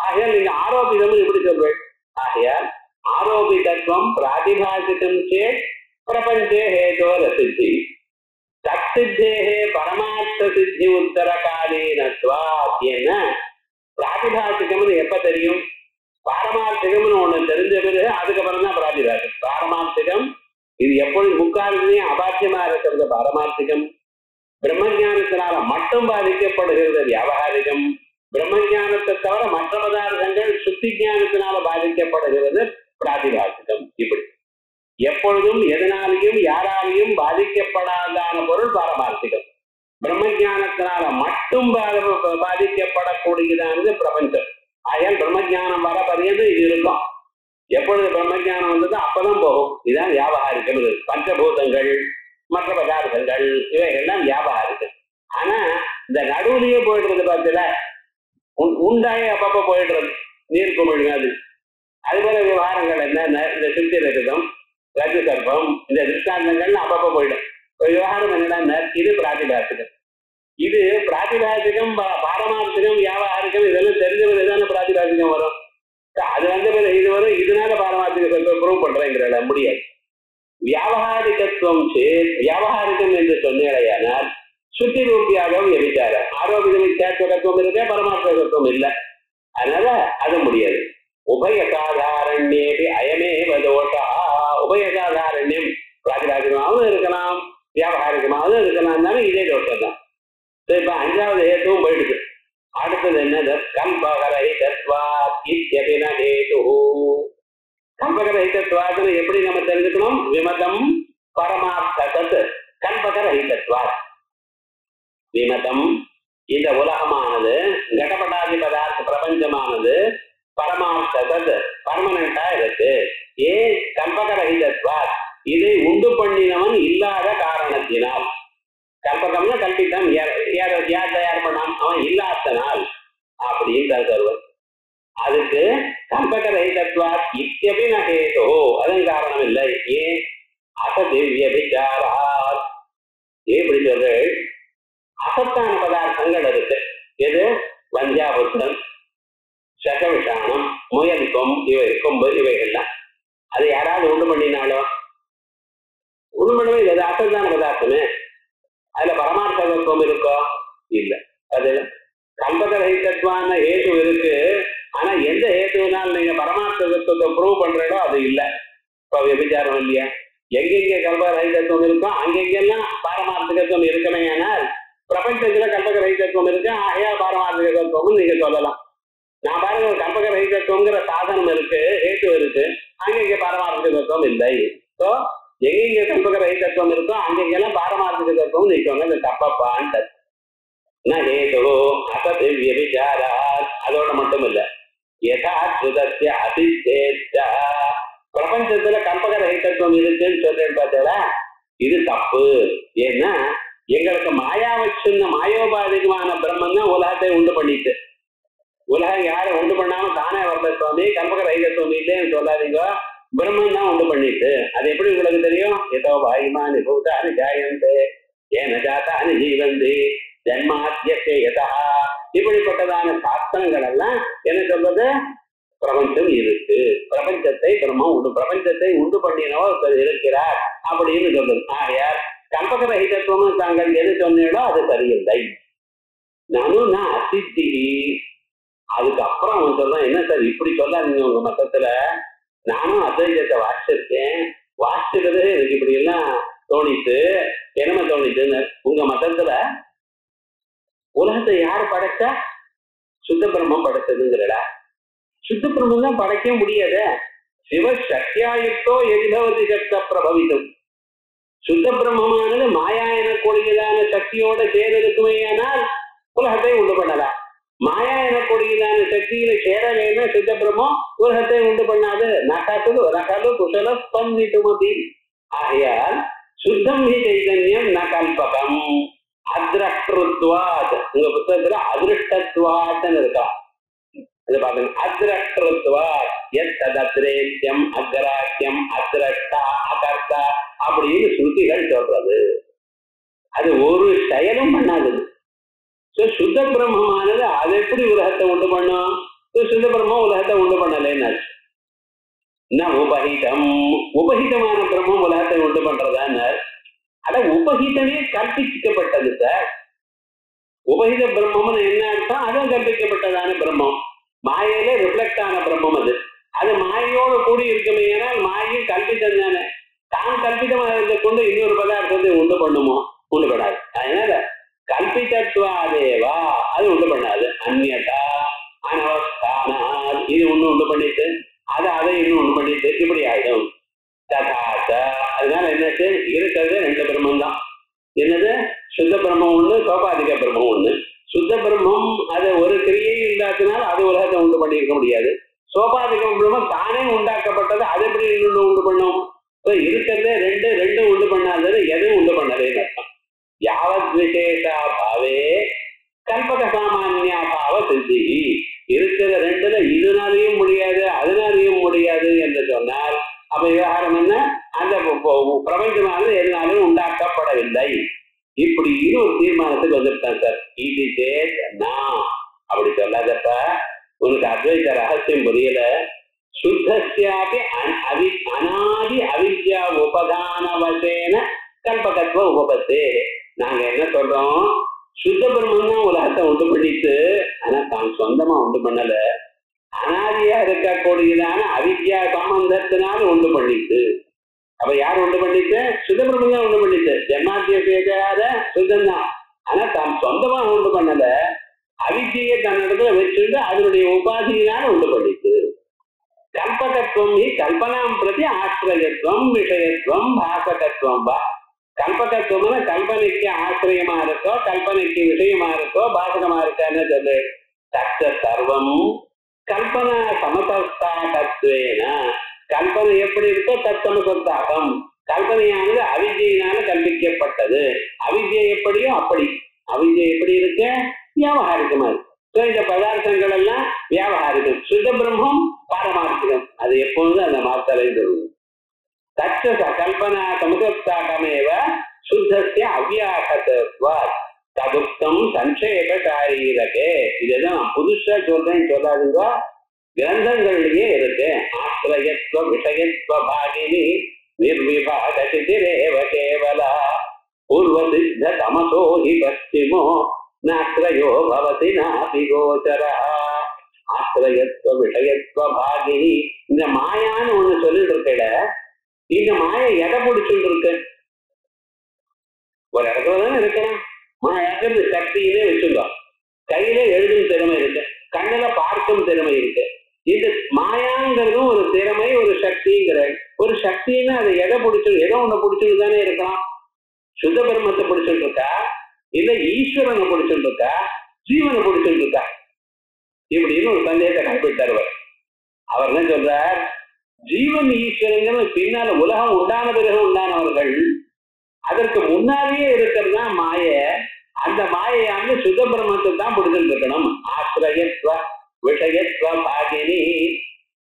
ஆகையால் நீங்க ஆரோபிதம் இப்படி சொல்வேன். ஆகையால் ஆரோபிதத்துவம் பிராதிபாசிகம் சேத் பிரபஞ்சே ஹேதோர சித்தி தற்சித்தேகே பரமார்த்த சித்தி உத்தர காலீனத்வா. என்ன பிராதிபாசிகம்னு எப்ப தெரியும்? பாரமார்த்திகம்னு ஒண்ணு தெரிஞ்ச பிறகு அதுக்கப்புறம் தான் பிராதிபாசிகம். பாரமார்த்திகம் இது எப்பொழுது முக்காலத்திலையும் அபாத்தியமா இருக்கிறது பாரமார்த்திகம். பிரம்மஞானத்தினால மட்டும் பாதிக்கப்படுகிறது வியாபகாரிகம். பிரம்மஞானத்தை தவிர மற்ற பதார்த்தங்கள் சுத்தி ஞானத்தினால பாதிக்கப்படுகிறது பிராதிபாசிகம். இப்படி எப்பொழுதும் எதனாலையும் யாராலையும் பாதிக்கப்படாதான பொருள் பாரமார்த்திகம். பிரம்மஞானத்தினால மட்டும் பாதிக்கப்படக்கூடியதானது பிரபஞ்சம். ஆகையால் பிரம்மஞானம் வர பரியது இது இருக்கும். எப்பொழுது பிரம்மஞானம் வந்ததோ அப்பதான் போகும். இதுதான் வியாபகாரிக்கம். இது பஞ்சபூதங்கள் மற்ற பதார்த்தங்கள் இவைகள்லாம் வியாபகாரிக்கம். ஆனா இந்த நடுவுலயே போயிடுறது பார்த்தல, உண்டாயே அப்பப்ப போயிடுறது நீர் குமிழ்காது. அதுபோல விவகாரங்கள் என்ன, இந்த சித்திரகம் ரஜு சர்ப்பம் இந்த திருஷ்டாந்தங்கள் அப்பப்ப போயிடும். விவகாரம் என்னன்னா இது பிராதிபாசிகம். இது பிராதிபாசிகம் பாரமார்த்திகம் வியாபகாரிகம் இதெல்லாம் தெரிஞ்சவங்க பிராதிபாசிகம் வரும். அது வந்து இது வரும். இதனால பாரமார்த்திக ப்ரூவ் பண்றேங்கிற முடியாது. வியாபகாரிகத்துவம் வியாபகாரிகம் என்று சொன்னேனால் சுத்தி ரூபியாகவும் எரிச்சாரு. ஆரோபிதம் வித்தியாசத்துவம் இருக்க பரமார்த்தத்துவம் இல்லை. அதனால அது முடியாது. உபயசாதாரண்யேபி அயமேவ தோஷா. உபயசாதாரண்யம் பிராதிபாசிகமாகவும் இருக்கலாம் வியாபகாரிகமாகவும் இருக்கலாம் தானே, இதே தோஷம் தான். இப்ப அஞ்சாவது ஹேத்துவும் போயிடுது. அடுத்தது என்னது? கல்பகரஹிதத்வாத். எப்படி நம்ம தெரிஞ்சுக்கணும்? விமதம் பரமார்த்தத் கல்பகரஹிதத்வாத். விமதம் இந்த உலகமானது கடபடாதி பதார்த்த பிரபஞ்சமானது பரமார்த்தத் பர்மனண்டா இருக்கு. ஏன்? கல்பகரஹிதத்வாத். இதை உண்டு பண்ணினவன் இல்லாத காரணத்தினால். கல்பகம்னா கல்பித்தம், யார் தயார் பண்ணான்? அவன் இல்லாதனால் அப்படின்னு தருவன். அதுக்கு கல்பகரஹிதத்வாத் இத்யபி ந ஹேதோ. அதன் காரணம் இல்லை. ஏன்? அசதிவ்ய விசாராத். எப்படி சொல்ற? அசத்தான பதார்த்தங்கள் இருக்கு. எது? வஞ்சாபுத்தம், சகவிஷானம், முயல் கொம்பு இவைகள்லாம் அது யாராவது உண்டு பண்ணினாலும் உண்டு பண்ணவே இல்லை. அது அசத்தான பதார்த்தமே. அதுல பரமார்த்தத்துவம் இருக்கோ? இல்ல. அது கல்பகரஹிதத்வான ஹேது இருக்கு. ஆனா எந்த ஹேத்துனால நீங்க பரமார்த்தத்துவத்தை ப்ரூவ் பண்றீங்களோ அது இல்லை. இப்ப விபச்சாரம் இல்லையா? எங்கெங்க கல்பகரஹிதத்துவம் இருக்கோ அங்கெங்கெல்லாம் பாரமார்த்திகத்துவம் இருக்கணும். ஆனால் பிரபஞ்சத்துல கல்பகரஹிதத்துவம் இருக்கு, ஆகையா பாரமார்த்திகத்துவம் நீங்க சொல்லலாம். நான் பாருங்க ஒரு கல்பகரஹிதத்துவங்கிற சாதனம் இருக்கு, ஹேத்து இருக்கு, அங்கெங்க பாரமார்த்திகத்துவம் இல்லை. ஸோ எங்கெங்க கல்பகரஹிதத்துவம் இருக்கோ அங்கெங்கெல்லாம் பாரமார்த்திகத்துவம் நீ சொன்னது தப்பப்பான்ட்டு. ஹேது அசத் வியபிச்சாரா. அதோட மட்டும் இல்ல, யதாத்ருதஸ்ய அதிசேஷ்ட. பிரபஞ்சத்துல கல்பகரஹிதத்துவம் இருக்குன்னு சொல்றேன் பார்த்தா இது தப்பு. ஏன்னா எங்களுக்கு மாயாவச்சுன்ன மாயோபாதிகமான பிரம்மன் தான் உலகத்தை உண்டு பண்ணிட்டு. உலகம் யாரும் உண்டு பண்ணாம தானே வரல சுவாமி, கல்பகரஹிதத்துவம் இல்லைன்னு சொல்லாதீங்க, பிரம்மன் தான் உண்டு பண்ணிட்டு. அது எப்படி உங்களுக்கு தெரியும்? ஏதோ வாயுமானி பூதானி ஜாயந்தே ஏன ஜாதானி ஜீவந்தி ஜன்மாத்தியத்தை யதா. இப்படிப்பட்டதான சாஸ்திரங்கள் எல்லாம் என்ன சொல்றது? பிரபஞ்சம் இருக்கு, பிரபஞ்சத்தை பிரம்மம் உண்டு, பிரபஞ்சத்தை உண்டு பண்ணினவர் இருக்கிறார் அப்படின்னு சொல்றது. ஆகையார் கல்பகரஹிதத்துவம் தாங்கள் எது சொன்னீங்களோ அது சரியில்லை. நானும் நான் அசித்தி. அதுக்கப்புறம் அவன் சொல்றான், என்ன சார் இப்படி சொல்லாதீங்க உங்க மதத்துல, நானும் அத்வைதத்தை வாசிச்சிருக்கேன், வாசிச்சது எனக்கு இப்படி எல்லாம் தோணிட்டு என்னமா தோணிட்டுன்னு. உங்க மதத்துல உலகத்தை யாரு படைச்சா? சுத்த பிரம்மம் படைச்சதுங்கிறடா. சுத்த பிரம்மம் தான் படைக்க முடியாது. சிவ சக்தியாயுக்தோ எதிபவதி சக்த பிரபவித்தம். சுத்த பிரம்மமானது மாயா எனக்கூடியதான சக்தியோட சேருக்குமே. ஆனால் உலகத்தை உண்டு பண்ணலாம். மாயா எனக்கூடியதான சக்தியில சேரலைன்னா சுத்த பிரம்மம் உலகத்தை உண்டு பண்ணாது. நகலு குசல ஸ்பந்திட்டுமதி. ஆகையால் சுத்தம் ஹி சைதன்யம் ந கல்பகம். அத்ரஷ்டத்வாத், உங்க புத்தகத்துல அதிருஷ்டத்வாத்னு இருக்கா, அது பாருங்க. அத்ரஷ்டத்வாத் எத்தத்ரேத்யம் அக்ராஹ்யம் அத்ரஷ்டா அகர்த்தா அப்படின்னு ஸ்ருதிகள் சொல்றது. அது ஒரு செயலும் பண்ணாது. சுத்த பிரம்மமானது அது எப்படி உலகத்தை உண்டு பண்ணும்? சுத்த பிரம்மம் உலகத்தை உண்டு பண்ணலன்னு உபஹிதம், உபஹிதமான பிரம்மம் உலகத்தை உண்டு பண்றதான்னு. அட உபஹிதமே கற்பிக்கப்பட்டது சார். உபஹித பிரம்மம்னு என்ன அர்த்தம்? அதுவும் கற்பிக்கப்பட்டதான பிரம்மம், மாயையில ரிஃப்ளெக்ட் ஆன பிரம்மம். அது மாயோடு கூடி இருக்குமே. ஏன்னால் மாயும் கல்பித்தம் தானே. தான் கல்பிதமாக இருந்த கொண்டு இன்னொரு பதார்த்தத்தை உண்டு பண்ணுமோ? உண்டு பண்ணாது. அதனால கல்பிதத்வாதேவா அது உண்டு பண்ணாது. அந்நியதா அனவஸ்தானா இது ஒண்ணு உண்டு பண்ணிட்டு அதை இன்னும் ஒண்ணு பண்ணிட்டு இப்படி ஆயிடும். அதனால என்னாச்சு? இருக்கிறது ரெண்டு பிரம்மம் தான். என்னது? சுத்த பிரம்மம் ஒண்ணு, சோபாதிக பிரம்மம் ஒண்ணு. சுத்த பிரம்மம் அது ஒரு கிரியையும் இல்லாததுனால அது உலகத்தை உண்டு பண்ணி இருக்க முடியாது. சோபாதிக பிரம்மம் தானே உண்டாக்கப்பட்டது, அது எப்படி இன்னொன்று உண்டு பண்ணும்? இருக்கிறதே ரெண்டு உண்டு பண்ணாதது எதுவும் உண்டு பண்ணலேன்னு அர்த்தம். யாவத் விசேஷா பாவே கல்பக சாமானியா பாவ சித்தி. இருக்கிற ரெண்டுல இதனாலையும் முடியாது அதனாலையும் முடியாது என்று சொன்னால் அப்ப விவகாரம் என்ன? அந்த பிரபஞ்சமானது எதனாலும் உண்டாக்கப்படவில்லை. இப்படி ஒரு தீர்மானத்துக்கு வந்துட்டான் சார். இது சேத்னா அப்படி சொல்லாதப்ப உனக்கு அத்வைத ரகசியம் புரியல. சுத்தஸ்யாபி அநாதி அவித்யா உபதான வசேன கல்பகத்துவ உபபத்தே. நாங்க என்ன சொல்றோம்? சுத்த பிரம்மம் தான் உலகத்தை உண்டு பண்ணிட்டு, ஆனா தான் சொந்தமா உண்டு பண்ணல. அனாதியா இருக்கக்கூடியதான அவித்யா சம்பந்தத்தினால உண்டு பண்ணிட்டு. அப்ப யார் உண்டு பண்ணிட்டு? சுத்த பிரம்மம் தான் உண்டு பண்ணிட்டு. ஜென்மாத்தியாத சுத்தம் தான். ஆனா தான் சொந்தமா உண்டு பண்ணல. அவித்யை தன்னிடத்துல வச்சுட்டு அதனுடைய உபாதியினால உண்டு பண்ணிட்டு. கல்பகத்துவம் கல்பனாம் பிரதி ஆசிரியத்துவம் விஷயத்துவம் பாசகத்துவம் பா. கல்பகத்துவம்னா கல்பனைக்கு ஆசிரியமா இருக்கோ, கல்பனைக்கு விஷயமா இருக்கோ, பாசகமா இருக்கான்னு சொல்லு. தத்த சர்வம் கல்பனா சமசஸ்தாகத்வேன. கல்பனை எப்படி இருக்கோ தத்தமசஸ்தாகம். கல்பனையானது அவித்யினால கல்பிக்கப்பட்டது. அவித்யை எப்படியோ அப்படி. அவித்யை எப்படி இருக்கு? வியாவகாரிகமா இருக்கு. இந்த பதார்த்தங்கள் எல்லாம் வியாவகாரிகம். சுத்த பிரம்மம் பாரமார்த்திகம். அது எப்பொழுதும் அந்த மாத்தலை தரும். தச்ச கல்பனா சமுதாகமேவ சுத்தஸ்ய அவ்யாகத்வாத் ததுக்தம் சஞ்சேபகாரீரகே. இதுதான் புதுசா சொல்றேன்னு சொல்லாதுங்க, கிரந்தங்கள்லயே இருக்கு. ஆசிரியத்துவ விஷயத்துவ பாகினி நிர்விபாகசிதிரேவ கேவலா பூர்வ சித்த தமசோ ஹி பஸ்திமோ நாஸ்ரயோ பவதி நாபி கோச்சரா. ஆசிரியத்துவ விஷயத்துவ பாகினி. இந்த மாயான்னு ஒண்ணு சொல்லிட்டு இருக்கல. இந்த மாயை எதை பிடிச்சுட்டு இருக்கு? ஒரு இடத்துலதானே இருக்கிறேன். மாயாங்கிறது சக்தியிலே வச்சுருக்கோம். கையில எழுதும் திறமை இருக்கு, கண்ணுல பார்க்கும் திறமை இருக்கு. இந்த மாயாங்கிறதும் ஒரு திறமை, ஒரு சக்திங்கிற ஒரு சக்தின்னா அதை எதை பிடிச்சு? ஏதோ ஒண்ணு பிடிச்சிட்டு தானே இருக்கலாம். சுத்த பிரம்மத்தை பிடிச்சிட்டு இருக்கா, இல்ல ஈஸ்வரனை பிடிச்சிட்டு இருக்கா, ஜீவனை பிடிச்சிட்டு இருக்கா? இப்படின்னு ஒரு சந்தேகத்தை கற்பித்தார். அவர் என்ன சொல்றார்? ஜீவன் ஈஸ்வரங்கிற பின்னால உலகம் உண்டான பிறகு உண்டானவர்கள். அதற்கு முன்னாலேயே இருக்கிறது தான் மாய. அந்த மாயையானது சுத்த பிரம்மத்தை தான் பிடிச்சிட்டு இருக்கணும். ஆசிரியத்துவ விஷயத்துவ பாகினி.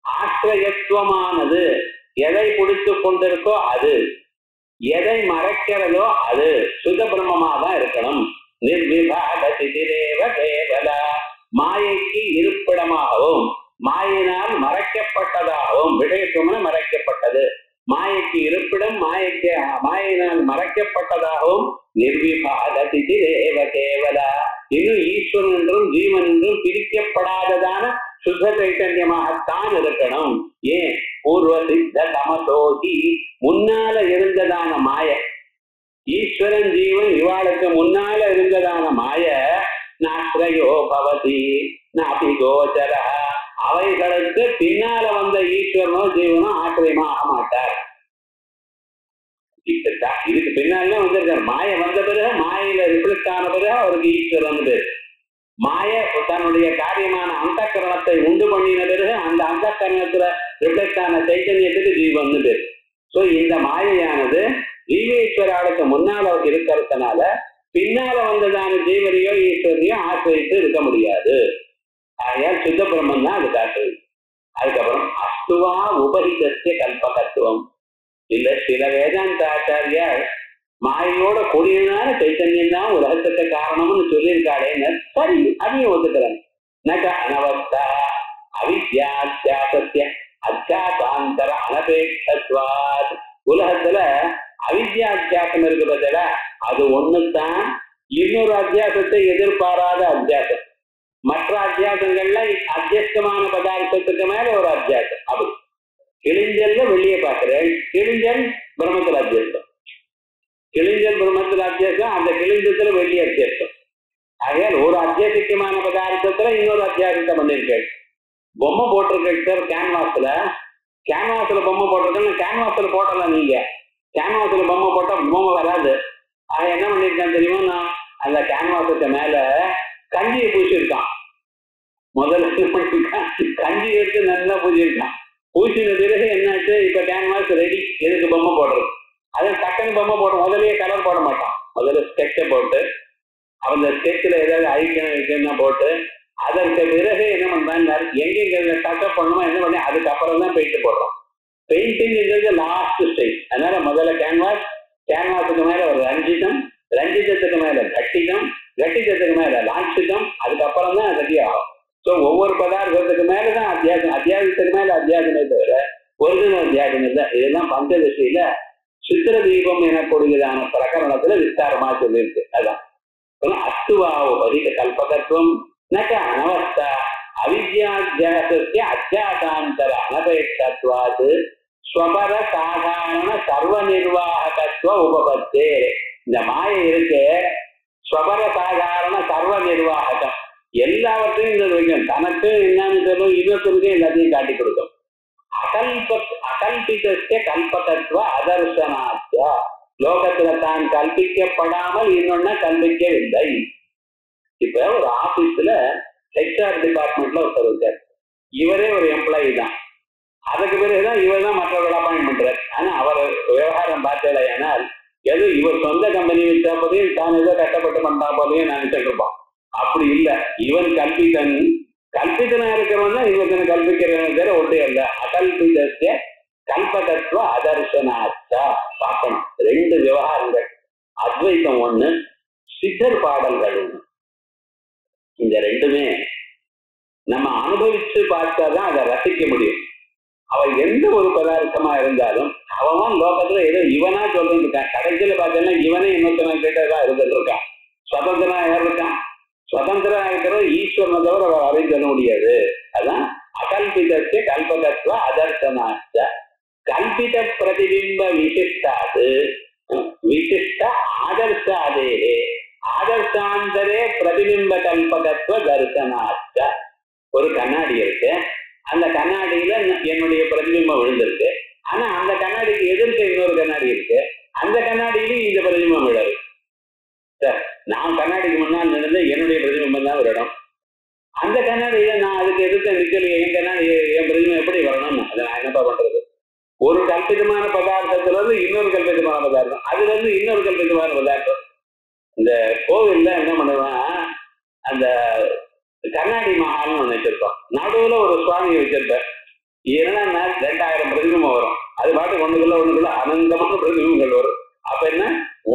ஆசிரியத்துவமானது எதை பிடித்து கொண்டிருக்கோ அது, எதை மறைக்கிறதோ அது சுத்த பிரம்மமா தான் இருக்கணும். நிர்விபாகசிதிரேவ கேவலா. மாயைக்கு இருப்பிடமாகவும் மாயினால் மறைக்கப்பட்டதாகவும். விஷயத்துவம்னா மறைக்கப்பட்டது. மாயைக்கு இருப்பிடம், மாயினால் மறைக்கப்பட்டதாகவும். நிர்விபாகசிதிரேவ கேவலா. இன்னும் ஈஸ்வரன் என்றும் ஜீவன் என்றும் பிரிக்கப்படாததான சுத்த சைத்தன்யமாகத்தான் இருக்கணும். ஏன்? பூர்வ சித்த தமசோகி. முன்னால இருந்ததான மாய, ஈஸ்வரன் ஜீவன் இவாளுக்கு முன்னால இருந்ததான மாய நாஸ்ரயோ பவதி நாபி கோச்சரா. அவைகளுக்கு பின்னால வந்த ஈஸ்வரனோ ஜீவனோ ஆசிரியமா ஆக மாட்டார். இதுக்கு பின்னாலே வந்திருக்காரு. மாய வந்த பிறகு, மாயில ரிஃப்ளெக்ட் ஆன பிறகு அவருக்கு ஈஸ்வரன் பேர். மாய தன்னுடைய காரியமான அந்த கரணத்தை உண்டு பண்ணின பிறகு அந்த அந்த கரணத்துல ரிஃப்ளெக்ட் ஆன சைத்தன்யத்துக்கு ஜீவன் பேர். சோ இந்த மாயையானது ஜீவேஸ்வராளுக்கு முன்னால இருக்கிறதுனால பின்னால வந்ததான ஜீவனையோ ஈஸ்வரனையோ ஆசிரியத்து இருக்க முடியாது. ஆகையால் சுத்த பிரம்மன் தான் அது காட்டுறது. அதுக்கப்புறம் அஸ்துவா உபஹிதஸ்ய கல்பகத்துவம். இல்ல சில வேதாந்த ஆச்சாரியார் மாயோட கூடியதான சைத்தன்யம் தான் உலகத்துக்கு காரணம்னு சொல்லியிருக்காளேன்னு சரி அதையும் ஒத்துக்கிறேன். நக அனவஸ்தா அவித்யாத்யாசஸ்ய அத்தியாசாந்தர அனபேட்சத்வாத். உலகத்துல அவித்யாத்தியாசம் இருக்கு பார்த்தா அது ஒண்ணுதான். இன்னொரு அத்தியாசத்தை எதிர்பாராத அத்தியாசம். மற்ற அத்தியாசங்கள்ல அத்தியஸ்தமான பதார்த்தத்துக்கு மேல ஒரு அத்தியாசம். அப்படி கிழிஞ்சல்ல வெளியே பார்க்கிறேன், கிழிஞ்சல் பிரம்மத்துல அத்தியாசம், கிழிஞ்சல் பிரம்மத்துல அத்தியாசம், அந்த கிழிஞ்சத்துல வெளியே அத்தியாசம். ஆகையால் ஒரு அத்தியாசிக்கமான பதார்த்தத்துல இன்னொரு அத்தியாசத்தை பண்ணிருக்கேன். பொம்மை போட்டிருக்கேன் சார் கேன்வாஸ்ல, கேன்வாஸ்ல பொம்மை போட்டிருக்கேன், கேன்வாஸ்ல போட்டல. நீங்க கேன்வாஸ்ல பொம்மை போட்டா பொம்மை வராது. ஆக என்ன பண்ணிருக்கான் தெரியுமா, நான் அந்த கேன்வாஸுக்கு மேல கஞ்சியை பூசிருக்கான். முதல்ல கஞ்சி எடுத்து நல்லா பூசிருக்கான். பூசின பிறகு என்னாச்சு, இப்ப கேன்வாஸ் ரெடி, எதுக்கு பொம்மை போடுறது. அதை டக்குன்னு பொம்மை போட முதலே கலர் போட மாட்டான். முதல்ல ஸ்கெட்சை போட்டு அந்த ஸ்கெட்சில் ஏதாவது ஐக்கணும் போட்டு அதற்கு பிறகு என்ன பண்றாங்க, எங்க டச்சப் பண்ணுமோ என்ன பண்ணி அதுக்கப்புறம் தான் பெயிண்ட் போடுறோம். பெயிண்டிங்கிறது லாஸ்ட் ஸ்டேஜ். அதனால முதல்ல கேன்வாஸ், கேன்வாஸுக்கு மேல ஒரு ரஞ்சிதம், ரஞ்சிதத்துக்கு மேல கட்டிதம், கட்டிதத்துக்கு மேல லாட்சிதம், அதுக்கப்புறம் தான் ரெடி ஆகும். ஸோ ஒவ்வொரு பதார்த்தத்துக்கு மேலதான் அத்தியாசம், அத்தியாசத்துக்கு மேல அத்தியாசமே தவிர ஒரிஜினல் அத்தியாசம் இல்லை. இதெல்லாம் பஞ்சதசியில சித்திர தீபம் எனக்கூடியதான பிரகரணத்துல விஸ்தாரமா சொல்லியிருக்கு. அதான் அஸ்துவாவுபதிக கல்பகத்துவம் நக அனவஸ்தா அவித்யாத்தியாசஸ்ய அத்தியாசாந்தர அனபேட்சத்வாத் ஸ்வபர சாதாரண சர்வ நிர்வாகத்துவ உபபத்தே. இந்த மாயை இருக்கு, ஸ்வபர சாதாரண சர்வ நிர்வாகம், எல்லாவற்றையும் இந்த வைக்கும். தனக்கு என்னன்னு சொல்லும், இன்னொருத்தருக்கும் எல்லாத்தையும் காட்டி கொடுக்கும். அகல்பிதஸ்ய கல்பகத்துவ அதர்சனாத்வ. லோகத்துல தான் கல்பிக்கப்படாமல் இன்னொன்னா கல்பிக்கவில்லை. இப்ப ஒரு ஆபீஸ்ல ஹெச்ஆர் டிபார்ட்மெண்ட்ல ஒருத்தர் இருக்கார். இவரே ஒரு எம்ப்ளாயி தான். அதுக்கு பிறகுதான் இவர் தான் மற்றவர்கள் அப்பாயின்ட் பண்றாரு. ஆனா அவர் விவகாரம் பார்த்தேனால் ஏதோ இவர் சொந்த கம்பெனி வச்சா போதையும் தான் ஏதோ கஷ்டப்பட்டு பண்றா போதையும் நினைச்சிட்டு இருப்பான். அப்படி இல்லை, இவன் கல்பிதன், கல்பித்தனா இருக்கிறவன் தான் இவன் கல்பிக்கிறவன் ஒன்றே அல்ல. அகல்பிதஸ்ய கல்பகத்துவ அதர்சனாச்சா. பார்க்கணும் ரெண்டு விவகாரங்கள். அத்வைத்தம் ஒண்ணு, சித்தர் பாடல்கள் ஒண்ணு. இந்த ரெண்டுமே நம்ம அனுபவிச்சு பார்த்தாதான் அதை ரசிக்க முடியும். அவன் எந்த ஒரு பதார்த்தமா இருந்தாலும் அவன் லோகத்துல ஏதோ இவனா சொல்லிட்டு இருக்கான். கடைசியில பார்த்தீங்கன்னா இவனே இன்னொருத்தன கேட்டதான் இருந்துட்டு இருக்கான். சுதந்திரா யார் இருக்கான்? சுதந்திரா இருக்கிறது ஈஸ்வரனை தவிர அவர் அறிந்து சொல்ல முடியாது. அதான் அகல்பிதஸ்ய கல்பகத்துவ அதர்சனாச்ச. கல்பித பிரதிபிம்ப விசிஷ்டாது விசிஷ்ட ஆதர்சாதே ஆதர்சாந்தரே பிரதிபிம்ப கல்பகத்துவ தர்சனாச்ச. ஒரு கண்ணாடி இருக்கு, அந்த கண்ணாடியில என்னுடைய பிரதிபிம்பம் விழுந்திருக்கு. ஆனா அந்த கண்ணாடிக்கு எதிர்க்க இன்னொரு கண்ணாடி இருக்கு, அந்த கண்ணாடியிலும் இந்த பிரதிபிம்பம் விழாது. சார் நான் கண்ணாடிக்கு முன்னால் நின்று என்னுடைய பிரதிபிம்பம் தான் ஒரு இடம். அந்த கண்ணாடியில நான் அதுக்கு எதிர்க்க நிக்கல, என் கண்ணாடி என் பிரதிபிம்பம் எப்படி வரணும்னு அதை நான் என்னப்பா பண்றது? ஒரு கல்பிதமான பதார்த்தத்துல இருந்து இன்னொரு கல்பிதமான பதார்த்தம், அதுல இருந்து இன்னொரு கல்பிதமான பதார்த்தம். இந்த கோவில்ல என்ன பண்ணுவேன், அந்த கண்ணாடி மகால்னு ஒண்ணு வச்சிருப்போம். நடுவுல ஒரு சுவாமியை வச்சிருப்பேன். ஏன்னா 2000 பிரதிபிம்பம் வரும். அது பாட்டு ஒண்ணுக்குள்ள அனந்தமான பிரதிபிம்பங்கள் வரும். அப்ப என்ன,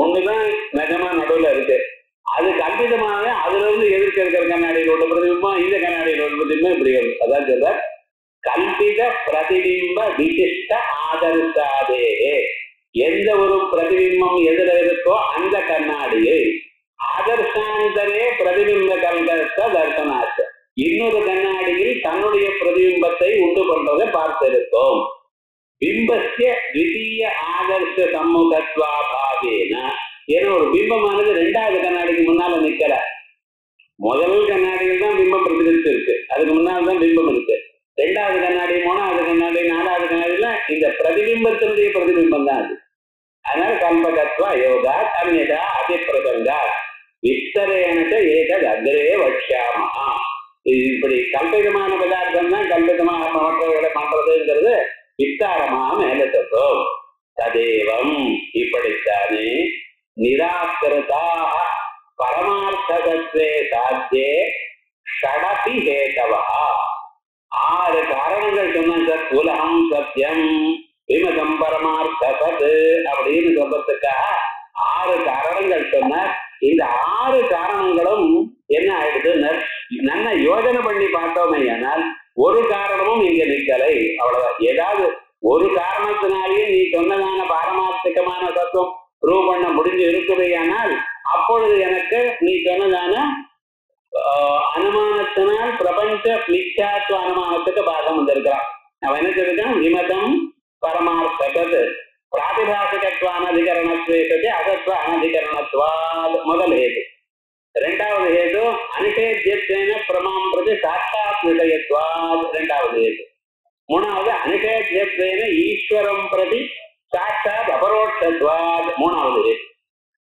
ஒண்ணுதான் நிஜமா நடுவுல இருக்கு. அது கல்பிதமான அதுல இருந்து எதிர்க்க இருக்கிற கண்ணாடியில் உள்ள பிரதிபிம்பம் இந்த கண்ணாடியில் உள்ள பிரதிபிம்பம் இப்படி வரும். அதான் சொல்ற கல்பித பிரதிபிம்ப விசிஷ்ட ஆதர்சாதே. எந்த ஒரு பிரதிபிம்பம் எதிர இருக்கோ அந்த கண்ணாடியை ஆதர்சாந்தரே பிரதிபிம்ப கல்பத்த தர்சனாச்ச. இன்னொரு கண்ணாடியில் தன்னுடைய பிரதிபிம்பத்தை உண்டு பண்றதை பார்த்திருக்கோம். பிம்பஸ்ய த்விதீய ஆதர்ச சம்முகத்வாபாவேன. ஏன்னா ஒரு பிம்பமானது ரெண்டாவது கண்ணாடிக்கு முன்னால நிக்கல. முதல் கண்ணாடியில் தான் பிம்பம் பிரதிபலித்து இருக்கு, அதுக்கு முன்னால் தான் பிம்பம் இருக்கு. ரெண்டாவது கண்ணாடி, மூணாவது கண்ணாடி, நாலாவது கண்ணாடியில இந்த பிரதிபிம்பத்தினுடைய பிரதிபிம்பம் தான் அது. அதனால கல்பகத்வ யோகா அந்யதா அதிப்பிரசங்கா விஸ்தரேனச்ச ஏதத் அக்ரே வக்ஷ்யாமஹ. இப்படி கல்பிதமான பதார்த்தம் தான் கல்பிதமாக மற்றவர்களை பண்றதுங்கிறது விஸ்தாரமாக மேல சொல்றோம். ததேவம் இப்படித்தானே நிராகரதாக பரமார்த்ததத்வே சாத்தியே ஷடபி ஹேதவா. 6 காரணங்கள் சொன்ன சார். உலகம் சத்தியம் விமதம் பரமார்த்தசத் அப்படின்னு சொல்றதுக்காக 6 காரணங்கள் சொன்னார். இந்த 6 காரணங்களும் என்ன ஆயிடுதுன்னு நல்ல யோஜனை பண்ணி பார்த்தோமே, ஆனால் ஒரு காரணமும் இங்க நிக்கலை. அவ்வளவுதான். ஏதாவது ஒரு காரணத்தினாலேயே நீ சொன்னதான பாரமார்த்திகமான தத்துவம் ப்ரூவ் பண்ண முடிஞ்சு இருக்குதையானால் அப்பொழுது எனக்கு நீ சொன்னதான அனுமானத்தினால் பிரபஞ்ச மித்யாத்வ அனுமானத்துக்கு பாகம் வந்திருக்கிறான். அவன் என்ன சொல்லிருக்கான்? விமதம் பரமார்த்தகத் பிராதிபாசிகத்வ அனதிகரணத்வே அகத்வ அனதிகரணத்வாத் முதல் ஹேது. 2வது ஹேது அனிஷேத்யத்வேன பிரமாம் பிரதி சாட்சாத் விஷயத்வாத் 2வது ஹேது. 3வது அனிஷேத்யத்வேன ஈஸ்வரம் பிரதி சாட்சாத் அபரோட்சத்வாத் 3வது ஹேது.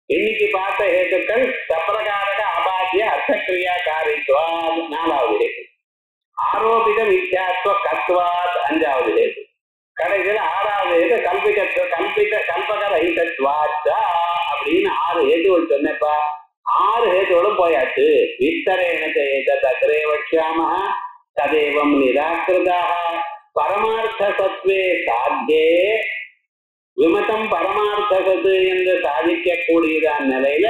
இன்னைக்கு பார்த்த ஹேதுக்கள் சப்பிரகாரக அபாத்திய அர்த்தக்கிரியாகாரித்வாத் 4வது ஹேது. ஆரோபித மித்யாத்வ கத்வாத் 5வது ஹேது. கடைசியில் 6வது ஹேது கல்பக ரஹிதத்வாத் அப்படின்னு 6 ஹேதுகள் சொன்னப்பா. 6 ஹேதுகளும் போயாச்சு. விஸ்தரேன தத்ரே வக்ஷ்யாமஹ ததேவம் நிராகிருதாக பரமார்த்த சத்வே சாத்தியே விமதம் பரமார்த்தசத்து என்று சாதிக்கக்கூடியதான நிலையில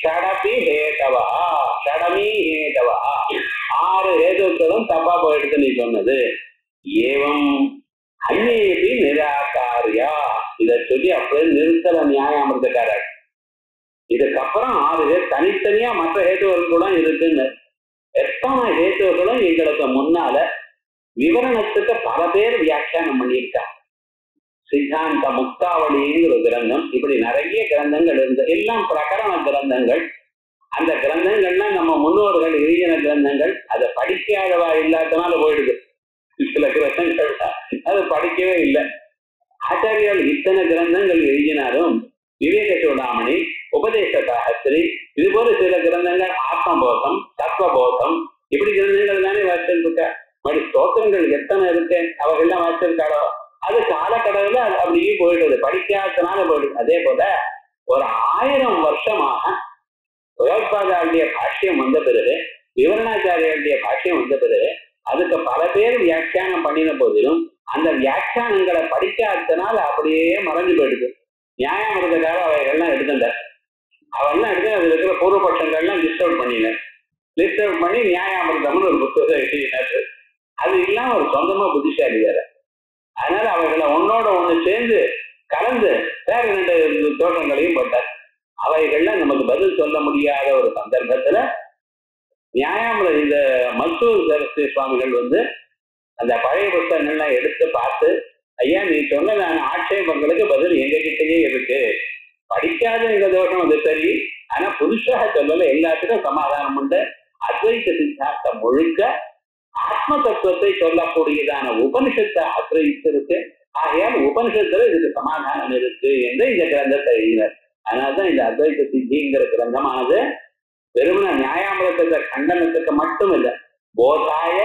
ஷடபி ஹேதவா ஷடமி ஹேதவா 6 ஹேதுக்களும் தப்பா போயிடுது நீ சொன்னது. ஏவம் அந்நேபி நிராகாரியா. இதை சொல்லி அப்படியே நிறுத்தல நியாயாமிருதக்காரர். இதுக்கப்புறம் 6 ஹேது தனித்தனியா மற்ற ஹேதுகள் கூட இருக்குன்னு எத்தனை ஹேதுகளும் எங்களுக்கு முன்னால விவரணத்துக்கு பல பேர் வியாக்கியானம் பண்ணியிருக்காங்க. சித்தாந்த முக்தாவளிங்கிற கிரந்தம், இப்படி நிறைய கிரந்தங்கள் இருந்து எல்லாம் பிரகரண கிரந்தங்கள். அந்த கிரந்தங்கள்லாம் நம்ம முன்னோர்கள் எழுதின கிரந்தங்கள். அதை படிக்காதவா இல்லாதனால போயிடுது. சில கிரந்தங்கள் அதை படிக்கவே இல்லை. ஆச்சாரியால் இத்தனை கிரந்தங்கள் எழுதினாலும் விவேக சூடாமணி, உபதேச சாஸ்திரி, இது போல சில கிரந்தங்கள் ஆத்மபோதம், தத்துவபோதம், இப்படி கிரந்தங்கள் தானே வாசிச்சிருக்கா. மறுபடி ஸ்தோத்திரங்கள் எத்தனை இருக்கு அவர்கள்லாம் வாசிச்சிருக்காளோ அது காலக்கடவுல அது அப்படியே போயிடுது, படிக்காதனால போயிடுது. அதே போல ஒரு 1000 வருஷமாக பகவத்பாதாவுடைய பாஷ்யம் வந்த பிறகு, விவரணாச்சாரியாருடைய பாஷ்யம் வந்த பிறகு அதுக்கு பல பேர் வியாக்கியானம் பண்ணின போதிலும் அந்த வியாக்கியானங்களை படிக்காதனால அப்படியே மறைஞ்சு போயிடுது. நியாயாமிருதக்கார அவைகள்லாம் எடுத்துட்டார். அவெல்லாம் எடுத்து அதுல இருக்கிற பூர்வபட்சங்கள்லாம் லிஸ்ட் அவுட் பண்ணினார். லிஸ்ட் அவுட் பண்ணி நியாயாமிருதம்னு ஒரு புத்தகம் எழுதினார். அது இல்லாம ஒரு சொந்தமா புத்திசாலி வேற. அதனால அவைகளை ஒன்னோட ஒண்ணு சேர்ந்து கலந்து வேற 2 தோற்றங்களையும் போட்டார். அவைகள்லாம் நமக்கு பதில் சொல்ல முடியாத ஒரு சந்தர்ப்பத்துல நியாயாமிருத இந்த மருத்துவ சரஸ்வதி சுவாமிகள் அந்த பழைய புத்தகங்கள்லாம் எடுத்து பார்த்து, ஐயா நீ சொன்னதான ஆட்சேபங்களுக்கு பதில் எங்ககிட்டயே இருக்கு, படிக்காத இந்த தோஷம் அது சரி, ஆனா புதுசாக சொல்லல, எல்லாத்துக்கும் சமாதானம் உண்டு. அத்வைத சித்தாந்தம் முழுக்க ஆத்ம தத்துவத்தை சொல்லக்கூடியதான உபனிஷத்தை ஆசிரியிருக்கு. ஆகையால் உபனிஷத்துல இதுக்கு சமாதானம் இருக்கு என்று இந்த கிரந்தத்தை எழுதினர். அதனால்தான் இந்த அத்வைத சித்திங்கிற கிரந்தமானது வெறுமன நியாயாமிரதத்தை கண்டனத்துக்கு மட்டும் இல்லை, போதாய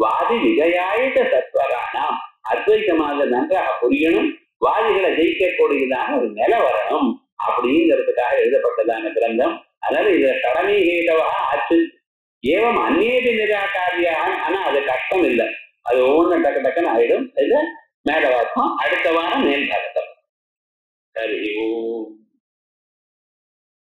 வாதி விஜயாய சத்வரானாம், அத்வைத்தமாக நன்றாக புரியணும், வாதிகளை ஜெயிக்கக்கூடியதான ஒரு நிலை வரணும் அப்படிங்கிறதுக்காக எழுதப்பட்டதான கிரந்தம். அதனால இதுல கடமை ஹேதவா ஆச்சு. ஏவம் அந்நேபி நிராகாரியாக. ஆனா அது கஷ்டம் இல்லை, அது ஒவ்வொன்றும் டக்கு டக்குன்னு ஆயிடும்.